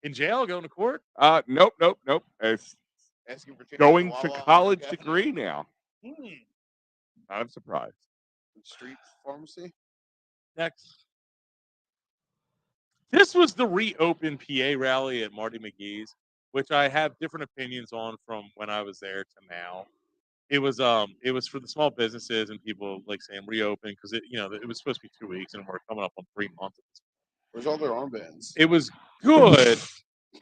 In jail, going to court? Nope. It's asking for going to college degree now. I'm surprised. Street pharmacy. Next. This was the reopened PA rally at Marty McGee's, which I have different opinions on from when I was there to now. It was for the small businesses and people like saying reopen because it was supposed to be 2 weeks and we're coming up on 3 months. Where's all their armbands? It was good,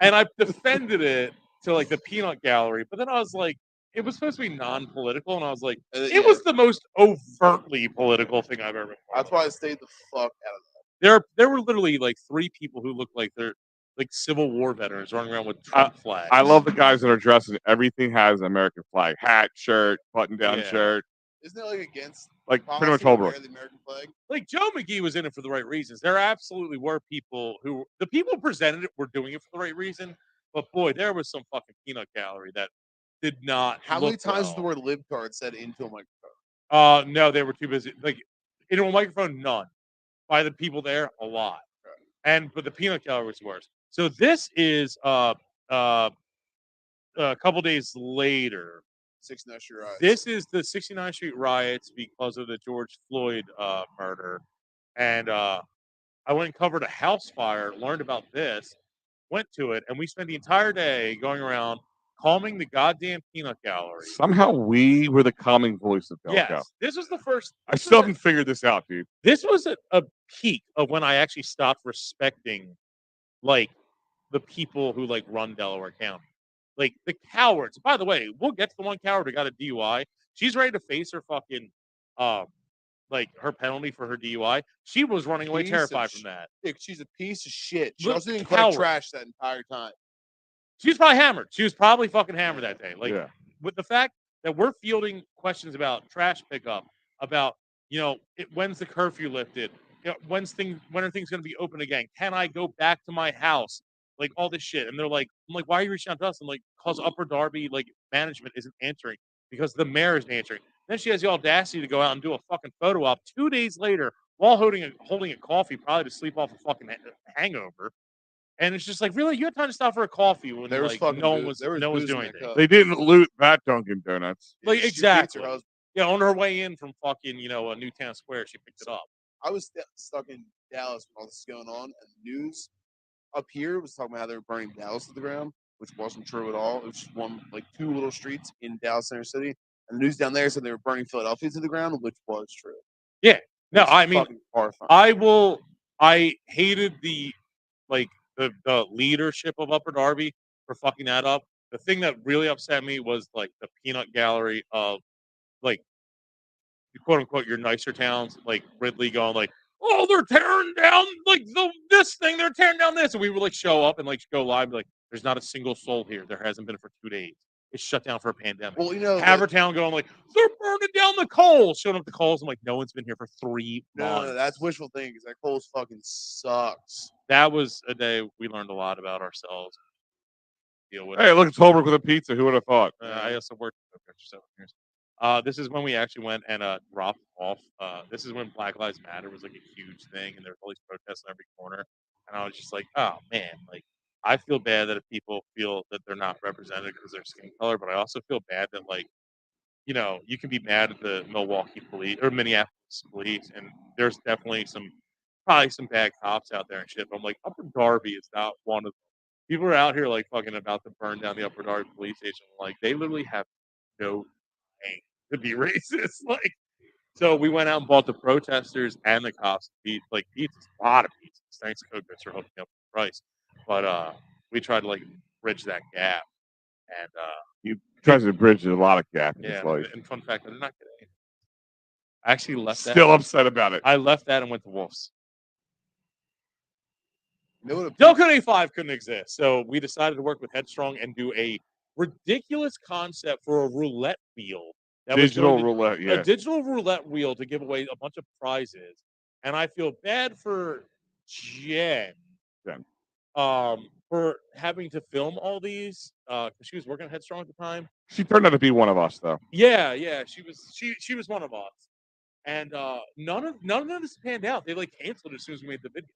and I defended it to like the peanut gallery, but then I was like, it was supposed to be non-political, and I was like, it was the most overtly political thing I've ever. That's why I stayed the fuck out of that. There were literally like 3 people who looked like they're like Civil War veterans running around with Trump flags. I love the guys that are dressed in everything has an American flag, hat, shirt, button-down shirt. Isn't it like against like pretty much Holbrook? The American flag? Like Joe McGee was in it for the right reasons. There absolutely were people the people who presented it were doing it for the right reason. But boy, there was some fucking peanut gallery that did not. How many times was the word libtard said into a microphone? No, they were too busy. Like into a microphone, none. By the people there, a lot. Right. But the peanut gallery was worse. So this is a couple days later. 69th Street riots. This is the 69th Street riots because of the George Floyd murder. And I went and covered a house fire, learned about this, went to it, and we spent the entire day going around calming the goddamn peanut gallery. Somehow we were the calming voice of Delco. Yes, this was the first. I still haven't figured this out, dude. This was a peak of when I actually stopped respecting, like, the people who, like, run Delaware County. Like, the cowards. By the way, we'll get to the one coward who got a DUI. She's ready to face her fucking, like, her penalty for her DUI. She was running away terrified from that. She's a piece of shit. She Look, also didn't collect trash that entire time. She was probably hammered. She was probably fucking hammered that day. Like, yeah. With the fact that we're fielding questions about trash pickup, about, when's the curfew lifted? When are things going to be open again? Can I go back to my house? Like, all this shit. And they're like, I'm like, why are you reaching out to us? I'm like, because Upper Darby, like, management isn't answering because the mayor isn't answering. Then she has the audacity to go out and do a fucking photo op 2 days later while holding a coffee, probably to sleep off a fucking hangover. And it's just like, really, you had time to stop for a coffee when no one was doing anything. They didn't loot that Dunkin' Donuts. Like, exactly. Yeah, on her way in from fucking, Newtown Square, she picked it up. I was stuck in Dallas when all this was going on, and the news up here was talking about how they were burning Dallas to the ground, which wasn't true at all. It was just 2 little streets in Dallas Center City. And the news down there said they were burning Philadelphia to the ground, which was true. Yeah. No, I mean, I hated the leadership of Upper Darby for fucking that up. The thing that really upset me was like the peanut gallery of like quote unquote your nicer towns, like Ridley going like, oh, they're tearing down like this thing, they're tearing down this. And we would like show up and like go live, like, there's not a single soul here. There hasn't been for 2 days. It's shut down for a pandemic. Well, Havertown going like, they're burning down the Kohl's. Showing up the Kohl's. I'm like, no one's been here for 3 months. No, that's wishful thinking because that Kohl's fucking sucks. That was a day we learned a lot about ourselves. Deal with hey, look, it's Holbrook with a pizza. Who would have thought? I also worked for 7 years. This is when we actually went and dropped off. This is when Black Lives Matter was like a huge thing, and there were all these protests on every corner. And I was just like, oh man, like I feel bad that if people feel that they're not represented because of their skin color, but I also feel bad that like, you can be mad at the Milwaukee police or Minneapolis police, and there's definitely some probably some bad cops out there and shit. But I'm like, Upper Darby is not one of them. People are out here like fucking about to burn down the Upper Darby police station. Like they literally have no aim to be racist. Like, so we went out and bought the protesters and the cops pizza, a lot of pizzas. Thanks to Coke for hooking up the price. But we tried to like bridge that gap. And You tried to bridge a lot of gap in yeah, his life. and fun fact, I did not get any. I actually left that. Still upset about it. I left that and went to Wolf's. Delco Delco 5 couldn't exist, so we decided to work with Headstrong and do a ridiculous concept for a roulette wheel. Digital roulette, yeah. A digital roulette wheel to give away a bunch of prizes. And I feel bad for Jen. For having to film all these, because she was working at Headstrong at the time. She turned out to be one of us, though. Yeah, she was one of us. And none of this panned out. They like canceled as soon as we made the video.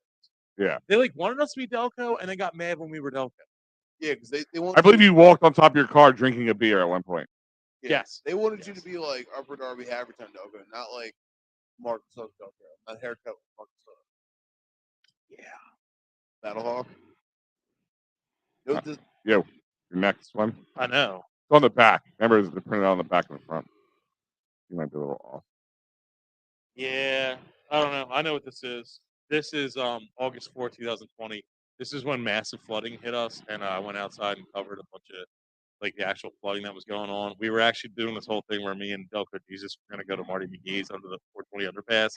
Yeah. They like wanted us to be Delco, and they got mad when we were Delco. Yeah, because they want. I believe you walked on top of your car drinking a beer at one point. Yeah, yes. They wanted you to be like Upper Darby Havertown Delco, not like Marcus Hook Delco. Not haircut with Marcus Hook. Yeah. Battlehawk. Your next one. I know. It's on the back. Remember, it's printed out on the back and the front. You might be a little off. Yeah, I don't know. I know what this is. This is August 4th, 2020. This is when massive flooding hit us, and I went outside and covered a bunch of like the actual flooding that was going on. We were actually doing this whole thing where me and Delco Jesus were going to go to Marty McGee's under the 420 underpass,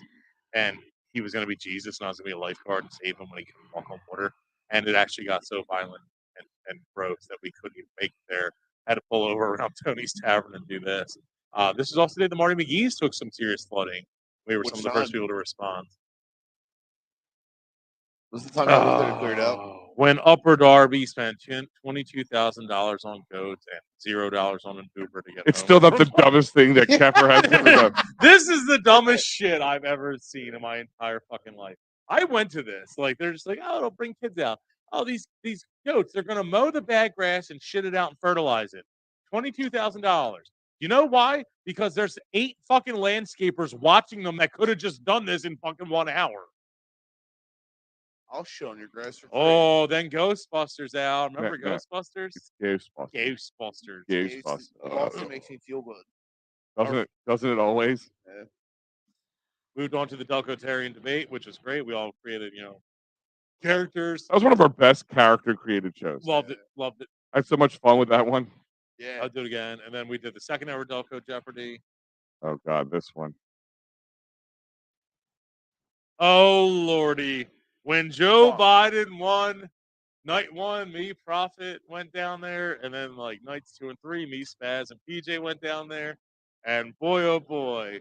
and he was going to be Jesus, and I was going to be a lifeguard and save him when he could walk on water. And it actually got so violent and gross that we couldn't even make it there. Had to pull over around Tony's Tavern and do this. This is also the day the Marty McGee's took some serious flooding. We were some of the first people to respond. Was the time that cleared out? When Upper Darby spent $22,000 on goats and $0 on an Uber to get It's home. still not the dumbest thing that Keffer has ever done. This is the dumbest shit I've ever seen in my entire fucking life. I went to this. Like, they're just like, oh, it'll bring kids out. Oh, these goats, they're going to mow the bad grass and shit it out and fertilize it. $22,000. You know why? Because there's 8 fucking landscapers watching them that could have just done this in fucking 1 hour. I'll shit on your grass for free. Oh, then Ghostbusters out. Remember Yeah. Ghostbusters? Ghostbusters. Ghostbusters. Ghostbusters. It also makes me feel good. Doesn't it always? Yeah. Moved on to the Delcotarian debate, which was great. We all created, characters. That was one of our best character created shows. Loved it. I had so much fun with that one. Yeah. I'll do it again. And then we did the second ever Delco Jeopardy. Oh God, this one. Oh Lordy. When Joe Biden won, night 1, me, Prophet, went down there. And then like nights 2 and 3, me, Spaz, and PJ went down there. And boy, oh boy,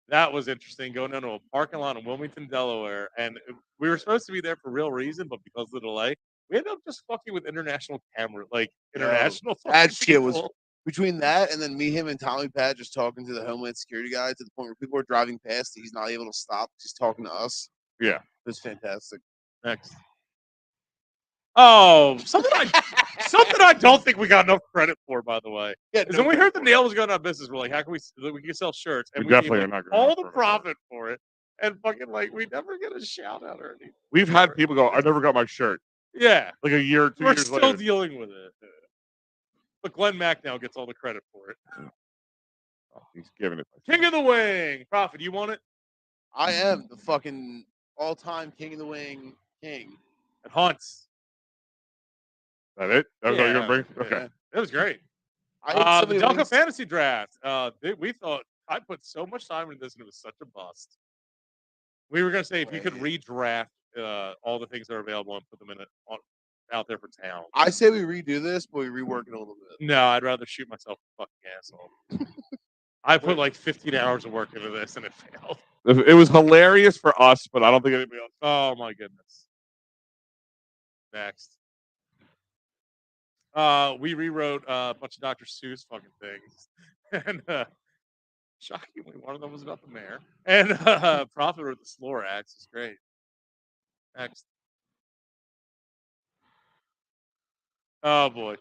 that was interesting. Going down to a parking lot in Wilmington, Delaware. And we were supposed to be there for real reason, but because of the delay, we ended up just fucking with international camera, international. That shit was between that and then me, him, and Tommy Pat just talking to the Homeland Security guy to the point where people are driving past. He's not able to stop. He's talking to us. Yeah. It was fantastic. Next. Oh, something I don't think we got enough credit for, by the way. Yeah, is when we heard the nail was going out of business, we're like, how can we can sell shirts? And we definitely are not all the profit for it. And fucking we never get a shout out or anything. We've had people go, I never got my shirt. Yeah. Like a year or 2 years later. We're still dealing with it. But Glenn Mack now gets all the credit for it. Oh, he's giving it. King of the Wing. Prophet, you want it? I am the fucking all-time King of the Wing king. And Hunts. Is that it? That was all you're going to bring? Okay. It was great. The Delco Fantasy Draft. We thought I put so much time into this and it was such a bust. We were going to say if you could redraft all the things that are available and put them out there for town. I say we redo this, but we rework it a little bit. No, I'd rather shoot myself a fucking asshole. I put like 15 hours of work into this and it failed. It was hilarious for us, but I don't think anybody else. Oh my goodness. Next. We rewrote a bunch of Dr. Seuss fucking things. And shockingly, one of them was about the mayor. And Prophet wrote the Slorax. It's great. Next. Oh boy.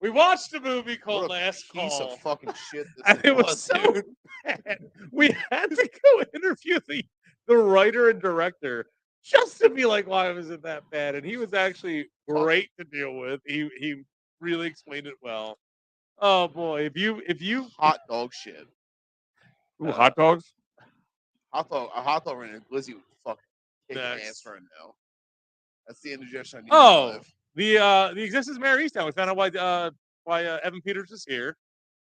We watched a movie called Last Call. Piece of fucking shit. And it was so bad. We had to go interview the writer and director just to be like, why was it that bad? And he was actually great to deal with. He really explained it well. Oh boy, if you Hot dog shit. Ooh, hot dogs. A hot dog right now. Glizzy would fucking kick Next. ass right now. That's the indigestion I need Oh, in life. the existence of Mayor of Easttown. We found out why Evan Peters is here,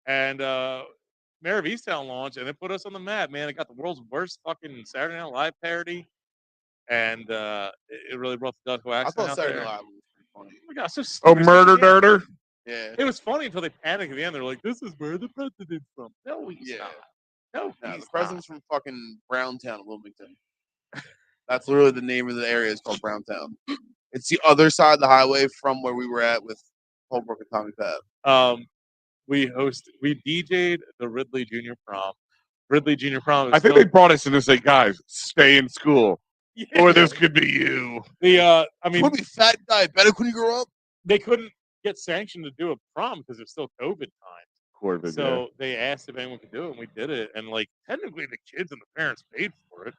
and Mayor of Easttown launched, and it put us on the map. Man, it got the world's worst fucking Saturday Night Live parody, and it really brought the Delco I accent thought out Saturday there. Night Live was pretty funny. Oh my god, so Oh, stupid. murder dirter. Yeah. It was funny until they panicked at the end. They're like, "This is where the president's from." No, he's Yeah. not. No, No, he's the president's from fucking Browntown, Wilmington. That's literally the name of the area. Is called Browntown. It's the other side of the highway from where we were at with Holbrook and Tommy Pat. not. We DJ'd the Ridley Junior Prom. Ridley Junior Prom. I think they brought us in to say, guys, stay in school, Yeah. or this could be you. I You mean, want to be fat diabetic when you grow up? they couldn't get sanctioned to do a prom because it's still COVID time. Corbin, So they asked if anyone could do it, and we did it. And like, technically, the kids and the parents paid for it.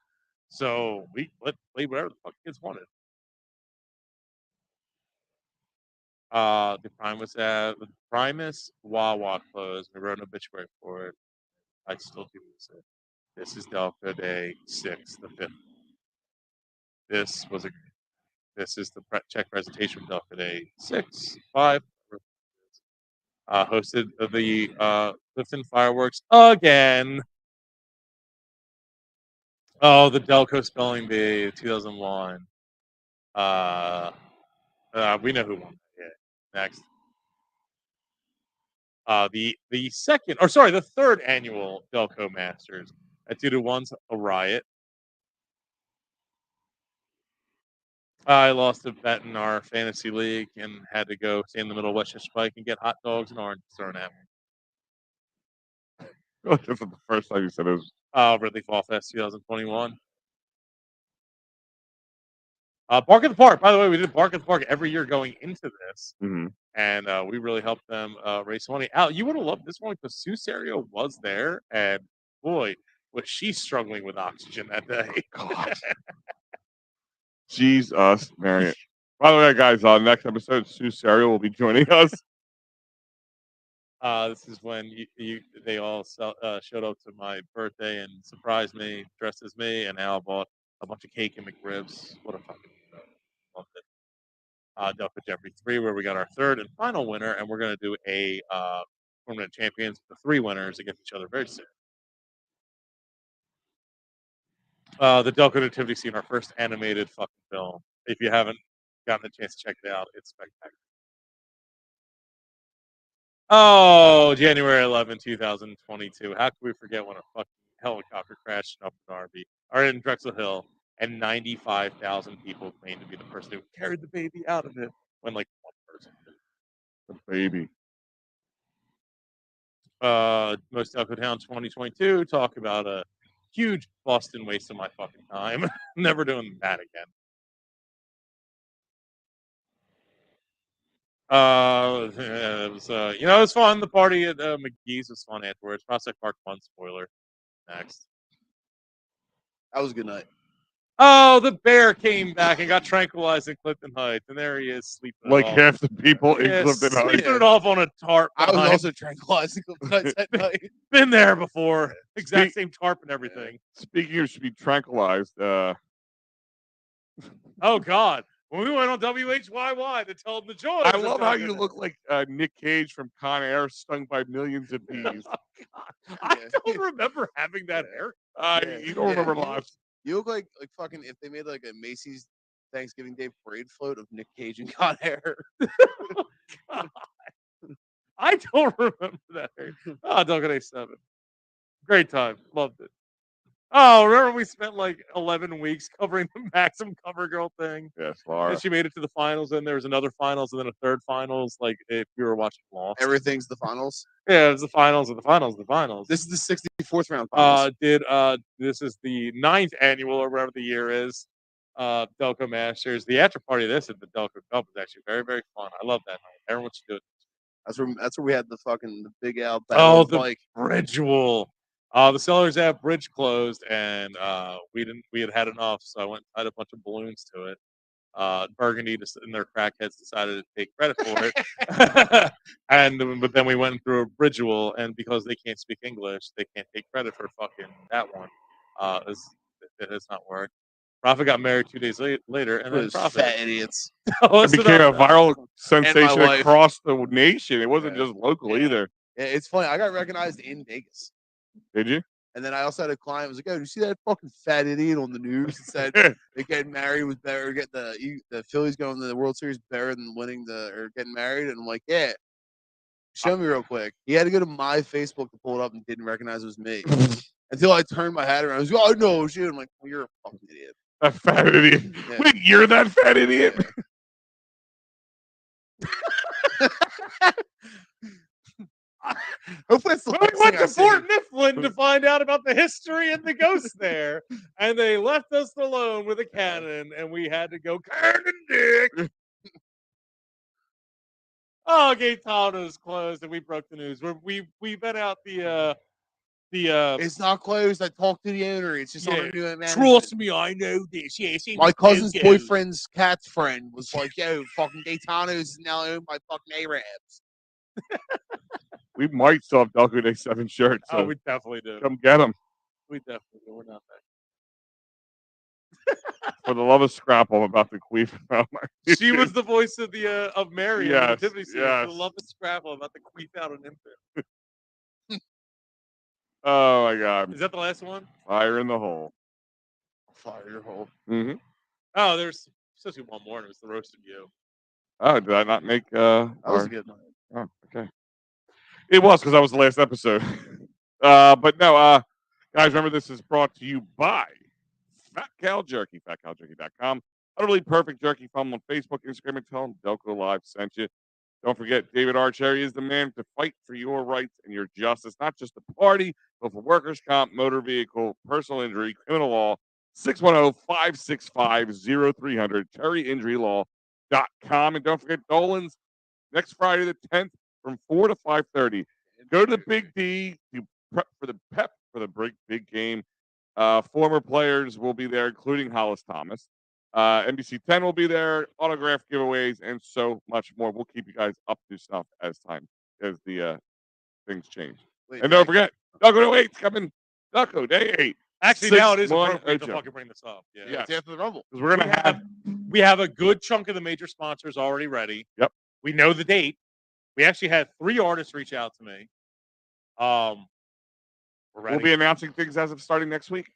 So we let play whatever the fuck kids wanted. The Primus Wawa closed. We wrote an obituary for it. I still do this. This is Delco Day 6, the 5th. This is the check presentation of Delco Day 6, 5. Hosted the Clifton fireworks again. Oh, the Delco Spelling Bee 2001. We know who won that. Yeah. Next. The third annual Delco Masters at 2-1's a riot. I lost a bet in our fantasy league and had to go stay in the middle of Westchester Pike and get hot dogs and oranges thrown at me. This is the first time you said it was. Ridley Fall Fest 2021. Bark at the Park. By the way, we did Bark at the Park every year going into this, and we really helped them raise some money. Al, you would have loved this one because Sue Serio was there, and boy, was she struggling with oxygen that day. God. Jesus, Marion. By the way, guys, next episode, Sue Serio will be joining us. This is when they all showed up to my birthday and surprised me, dressed as me, and Al bought a bunch of cake and McRibs. What a fucking loved it. Delco Jeopardy 3, where we got our third and final winner, and we're going to do a tournament of champions, the 3 winners against each other very soon. The Delco Nativity Scene, our first animated fucking film. If you haven't gotten a chance to check it out, it's spectacular. Oh, January 11, 2022. How could we forget when a fucking helicopter crashed up in Darby or in Drexel Hill, and 95,000 people claimed to be the person who carried the baby out of it when like one person did. The baby. Most Delco Town 2022. Talk about a huge Boston waste of my fucking time. Never doing that again. It was it was fun. The party at McGee's was fun afterwards. Prospect Park fun. Spoiler. Next. That was a good night. Oh, the bear came back and got tranquilized in Clifton Heights, and there he is sleeping. Like half the people in Clifton Heights. Sleeping it off on a tarp. I was also tranquilized in Clifton Heights that night. Been there before. Exact same tarp and everything. Speaking of should be tranquilized. Oh God. When we went on WHYY to tell them the joy. I love how you look like Nick Cage from Con Air, stung by millions of bees. Oh, I don't remember having that hair. You don't remember lots. You look like fucking if they made like a Macy's Thanksgiving Day parade float of Nick Cage and Con Air. God. I don't remember that hair. Oh, Delco Day 7. Great time. Loved it. Oh, remember we spent like 11 weeks covering the Maxim Cover Girl thing? Yes, Laura. And she made it to the finals, and there was another finals, and then a third finals. Like if you were watching Lost, Everything's the finals. Yeah, it's the finals of the finals of the finals. This is the 64th round finals. This is the 9th annual or whatever the year is. Delco Masters. The after party of this at the Delco Cup was actually very, very fun. I love that night. Everyone should do it. That's where we had the big Al Oh, battle. the ritual. The Sellers Ave bridge closed, and we had enough, so I went and tied a bunch of balloons to it. Burgundy and their crackheads decided to take credit for it, but then we went through a ritual, and because they can't speak English, they can't take credit for fucking that one. It has not worked. Prophet got married 2 days later, and then Those Prophet. fat idiots. It became a viral sensation wife. across the nation. It wasn't Yeah. just local either. Yeah, it's funny. I got recognized in Vegas. Did you? And then I also had a client who was like, "Oh, did you see that fucking fat idiot on the news that said they getting married was better, get the Phillies going to the World Series better than winning or getting married?" And I'm like, "Yeah, show me real quick." He had to go to my Facebook to pull it up and didn't recognize it was me until I turned my head around. I was like, "Oh no, shit!" I'm like, well, "You're a fucking idiot." A fat idiot. Yeah. Wait, you're that fat idiot? Yeah. Hopefully that's the Well, we last went thing I to say. Fort Mifflin to find out about the history and the ghosts there, and they left us alone with a cannon, and we had to go cannon dick. Oh, Gaetano's closed, and we broke the news. We've been out the It's not closed. I talked to the owner. It's just under new management. Trust me, I know this. Yes, My cousin's boyfriend's cat's friend was like, "Yo, fucking Gaetano's is now owned by fucking Arabs." We might still have Delco Day 7 shirts. So Oh, we definitely do. come get them. We definitely do. We're not that. For the love of Scrapple, I'm about to queef out my. She was the voice of the of Mary in the Yes, Nativity scene. yes. For the love of Scrapple, I'm about to queef out an infant. Oh my God! Is that the last one? Fire in the hole. Fire your hole. Mm-hmm. Oh, there's supposed to be one more, and it was the roasted you. Oh, did I not make? That was a good night. Oh, okay. It was because that was the last episode. But no, guys, remember this is brought to you by Fat Cow Jerky, fatcowjerky.com. Utterly perfect jerky. Follow on Facebook, Instagram, and tell them Delco Live sent you. Don't forget, David Archerry is the man to fight for your rights and your justice, not just the party, but for workers' comp, motor vehicle, personal injury, criminal law. 610-565-0300, terryinjurylaw.com. And don't forget, Dolan's next Friday the 10th from 4 to 5:30. Go to the Big D to prep for the big game. Former players will be there, including Hollis Thomas. NBC 10 will be there, autograph giveaways, and so much more. We'll keep you guys up to stuff as the things change. And don't forget, Delco Day 8's coming. Delco Day 8. Actually, now it is 6-1 appropriate to Ocho. fucking bring this up. Yeah. It's after the Rumble. Because we're going to We have a good chunk of the major sponsors already ready. Yep. We know the date. We actually had 3 artists reach out to me. We're ready. We'll be announcing things as of starting next week.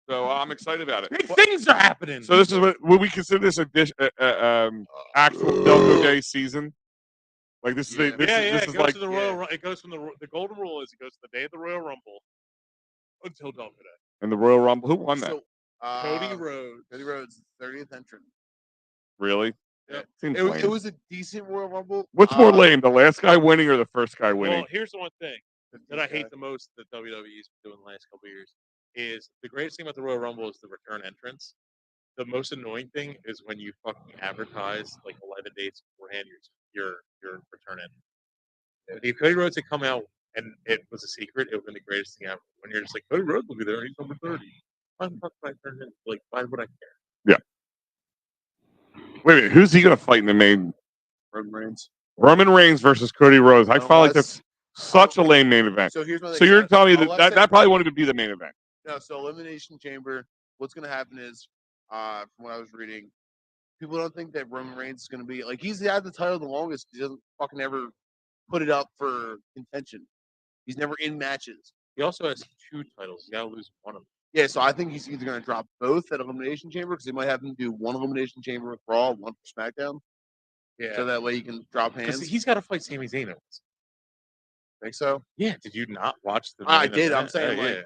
So I'm excited about it. Big things are happening. So this is what we consider this actual Delco Day season. Like this is this is like to the Royal. It goes from the golden rule is it goes to the day of the Royal Rumble until Delco Day. And the Royal Rumble. Who won that? So, Cody Rhodes. Cody Rhodes, 30th entrant. Really? Yeah. Seems It lame. was a decent Royal Rumble. What's more lame, the last guy winning or the first guy winning? Well, here's the one thing that I hate the most that WWE's been doing the last couple of years is the greatest thing about the Royal Rumble is the return entrance. The most annoying thing is when you fucking advertise like 11 days beforehand your return entrance. If Cody Rhodes had come out and it was a secret, it would have been the greatest thing ever. When you're just like, Cody Rhodes will be there, he's number 30. Why the fuck would I turn in? Like, why would I care? Yeah. Wait a minute, who's he gonna fight in the main? Roman Reigns. Roman Reigns versus Cody Rhodes. I felt like that's such a lame main event. So here's my So you're telling me that probably wouldn't even be the main event. No, so Elimination Chamber, what's going to happen is, from what I was reading, people don't think that Roman Reigns is going to be, like, he's had the title the longest. He doesn't fucking ever put it up for contention. He's never in matches. He also has 2 titles. You got to lose one of them. Yeah, so I think he's either going to drop both at Elimination Chamber, because they might have him do one Elimination Chamber with Raw, one for SmackDown. Yeah. So that way he can drop hands. Because he's got to fight Sami Zayn. Think so? Yeah. Did you not watch the I main did. event? I'm saying,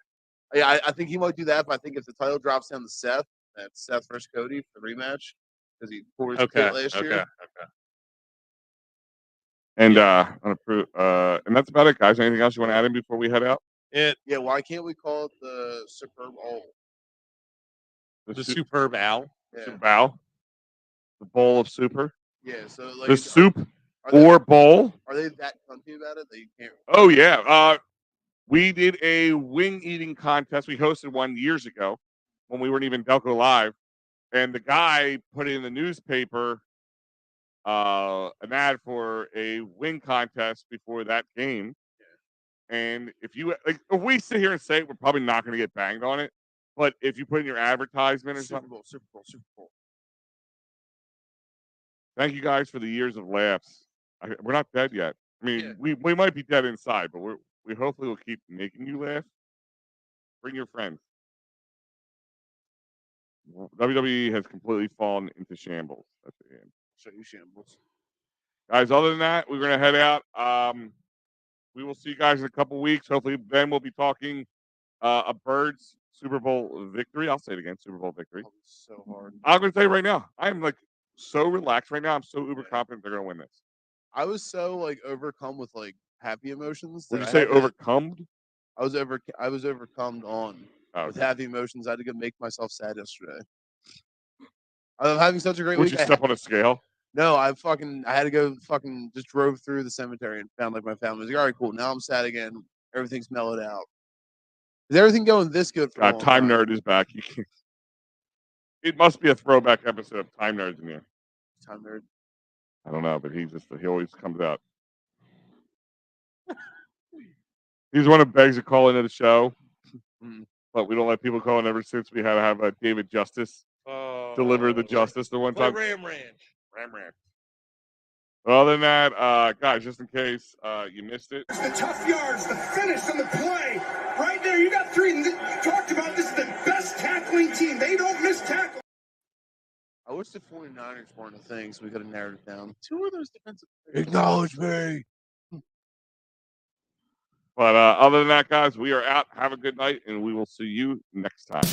I think he might do that, but I think if the title drops down to Seth, that's Seth versus Cody for the rematch, because he tore his foot last year. Okay. And and that's about it, guys. Anything else you want to add in before we head out? Yeah, why can't we call it the Superb Owl? The Superb Owl. Yeah. Super Bowl. The bowl of super. Yeah, so like The soup are they, or bowl. Are they that cunty about it that you can't? Oh yeah. We did a wing eating contest. We hosted one years ago when we weren't even Delco Live. And the guy put in the newspaper an ad for a wing contest before that game. And if we sit here and say it, we're probably not going to get banged on it. But if you put in your advertisement or something, Super Bowl. thank you guys for the years of laughs. We're not dead yet. I mean, we might be dead inside, but we hopefully will keep making you laugh. Bring your friends. WWE has completely fallen into shambles. That's the end. Show you shambles. Guys, other than that, we're going to head out. We will see you guys in a couple weeks. Hopefully, then we'll be talking a Birds Super Bowl victory. I'll say it again, Super Bowl victory. So hard. I'm going to tell you right now, I'm like so relaxed right now. I'm so uber confident they're going to win this. I was so like overcome with like happy emotions. Would you say overcome? I was overcome with happy emotions. I had to go make myself sad yesterday. I'm having such a great week. Would you step on a scale? No, I had to go just drove through the cemetery and found like my family. I was like, all right, cool. Now I'm sad again. Everything's mellowed out. Is everything going this good for a long Time Nerd is back. It must be a throwback episode of Time Nerd's in here. Time Nerd. I don't know, but he always comes out. He's one of begs to call into the show, but we don't let people call in ever since we had to have David Justice deliver the justice the one time. Ram Ranch. Other than that, guys, just in case you missed it. The tough yards, the finish, and the play. Right there, you got three. You talked about this is the best tackling team. They don't miss tackle. I wish the 49ers weren't a thing, so we could have narrowed it down. Two of those defensive players. Acknowledge me. But other than that, guys, we are out. Have a good night, and we will see you next time.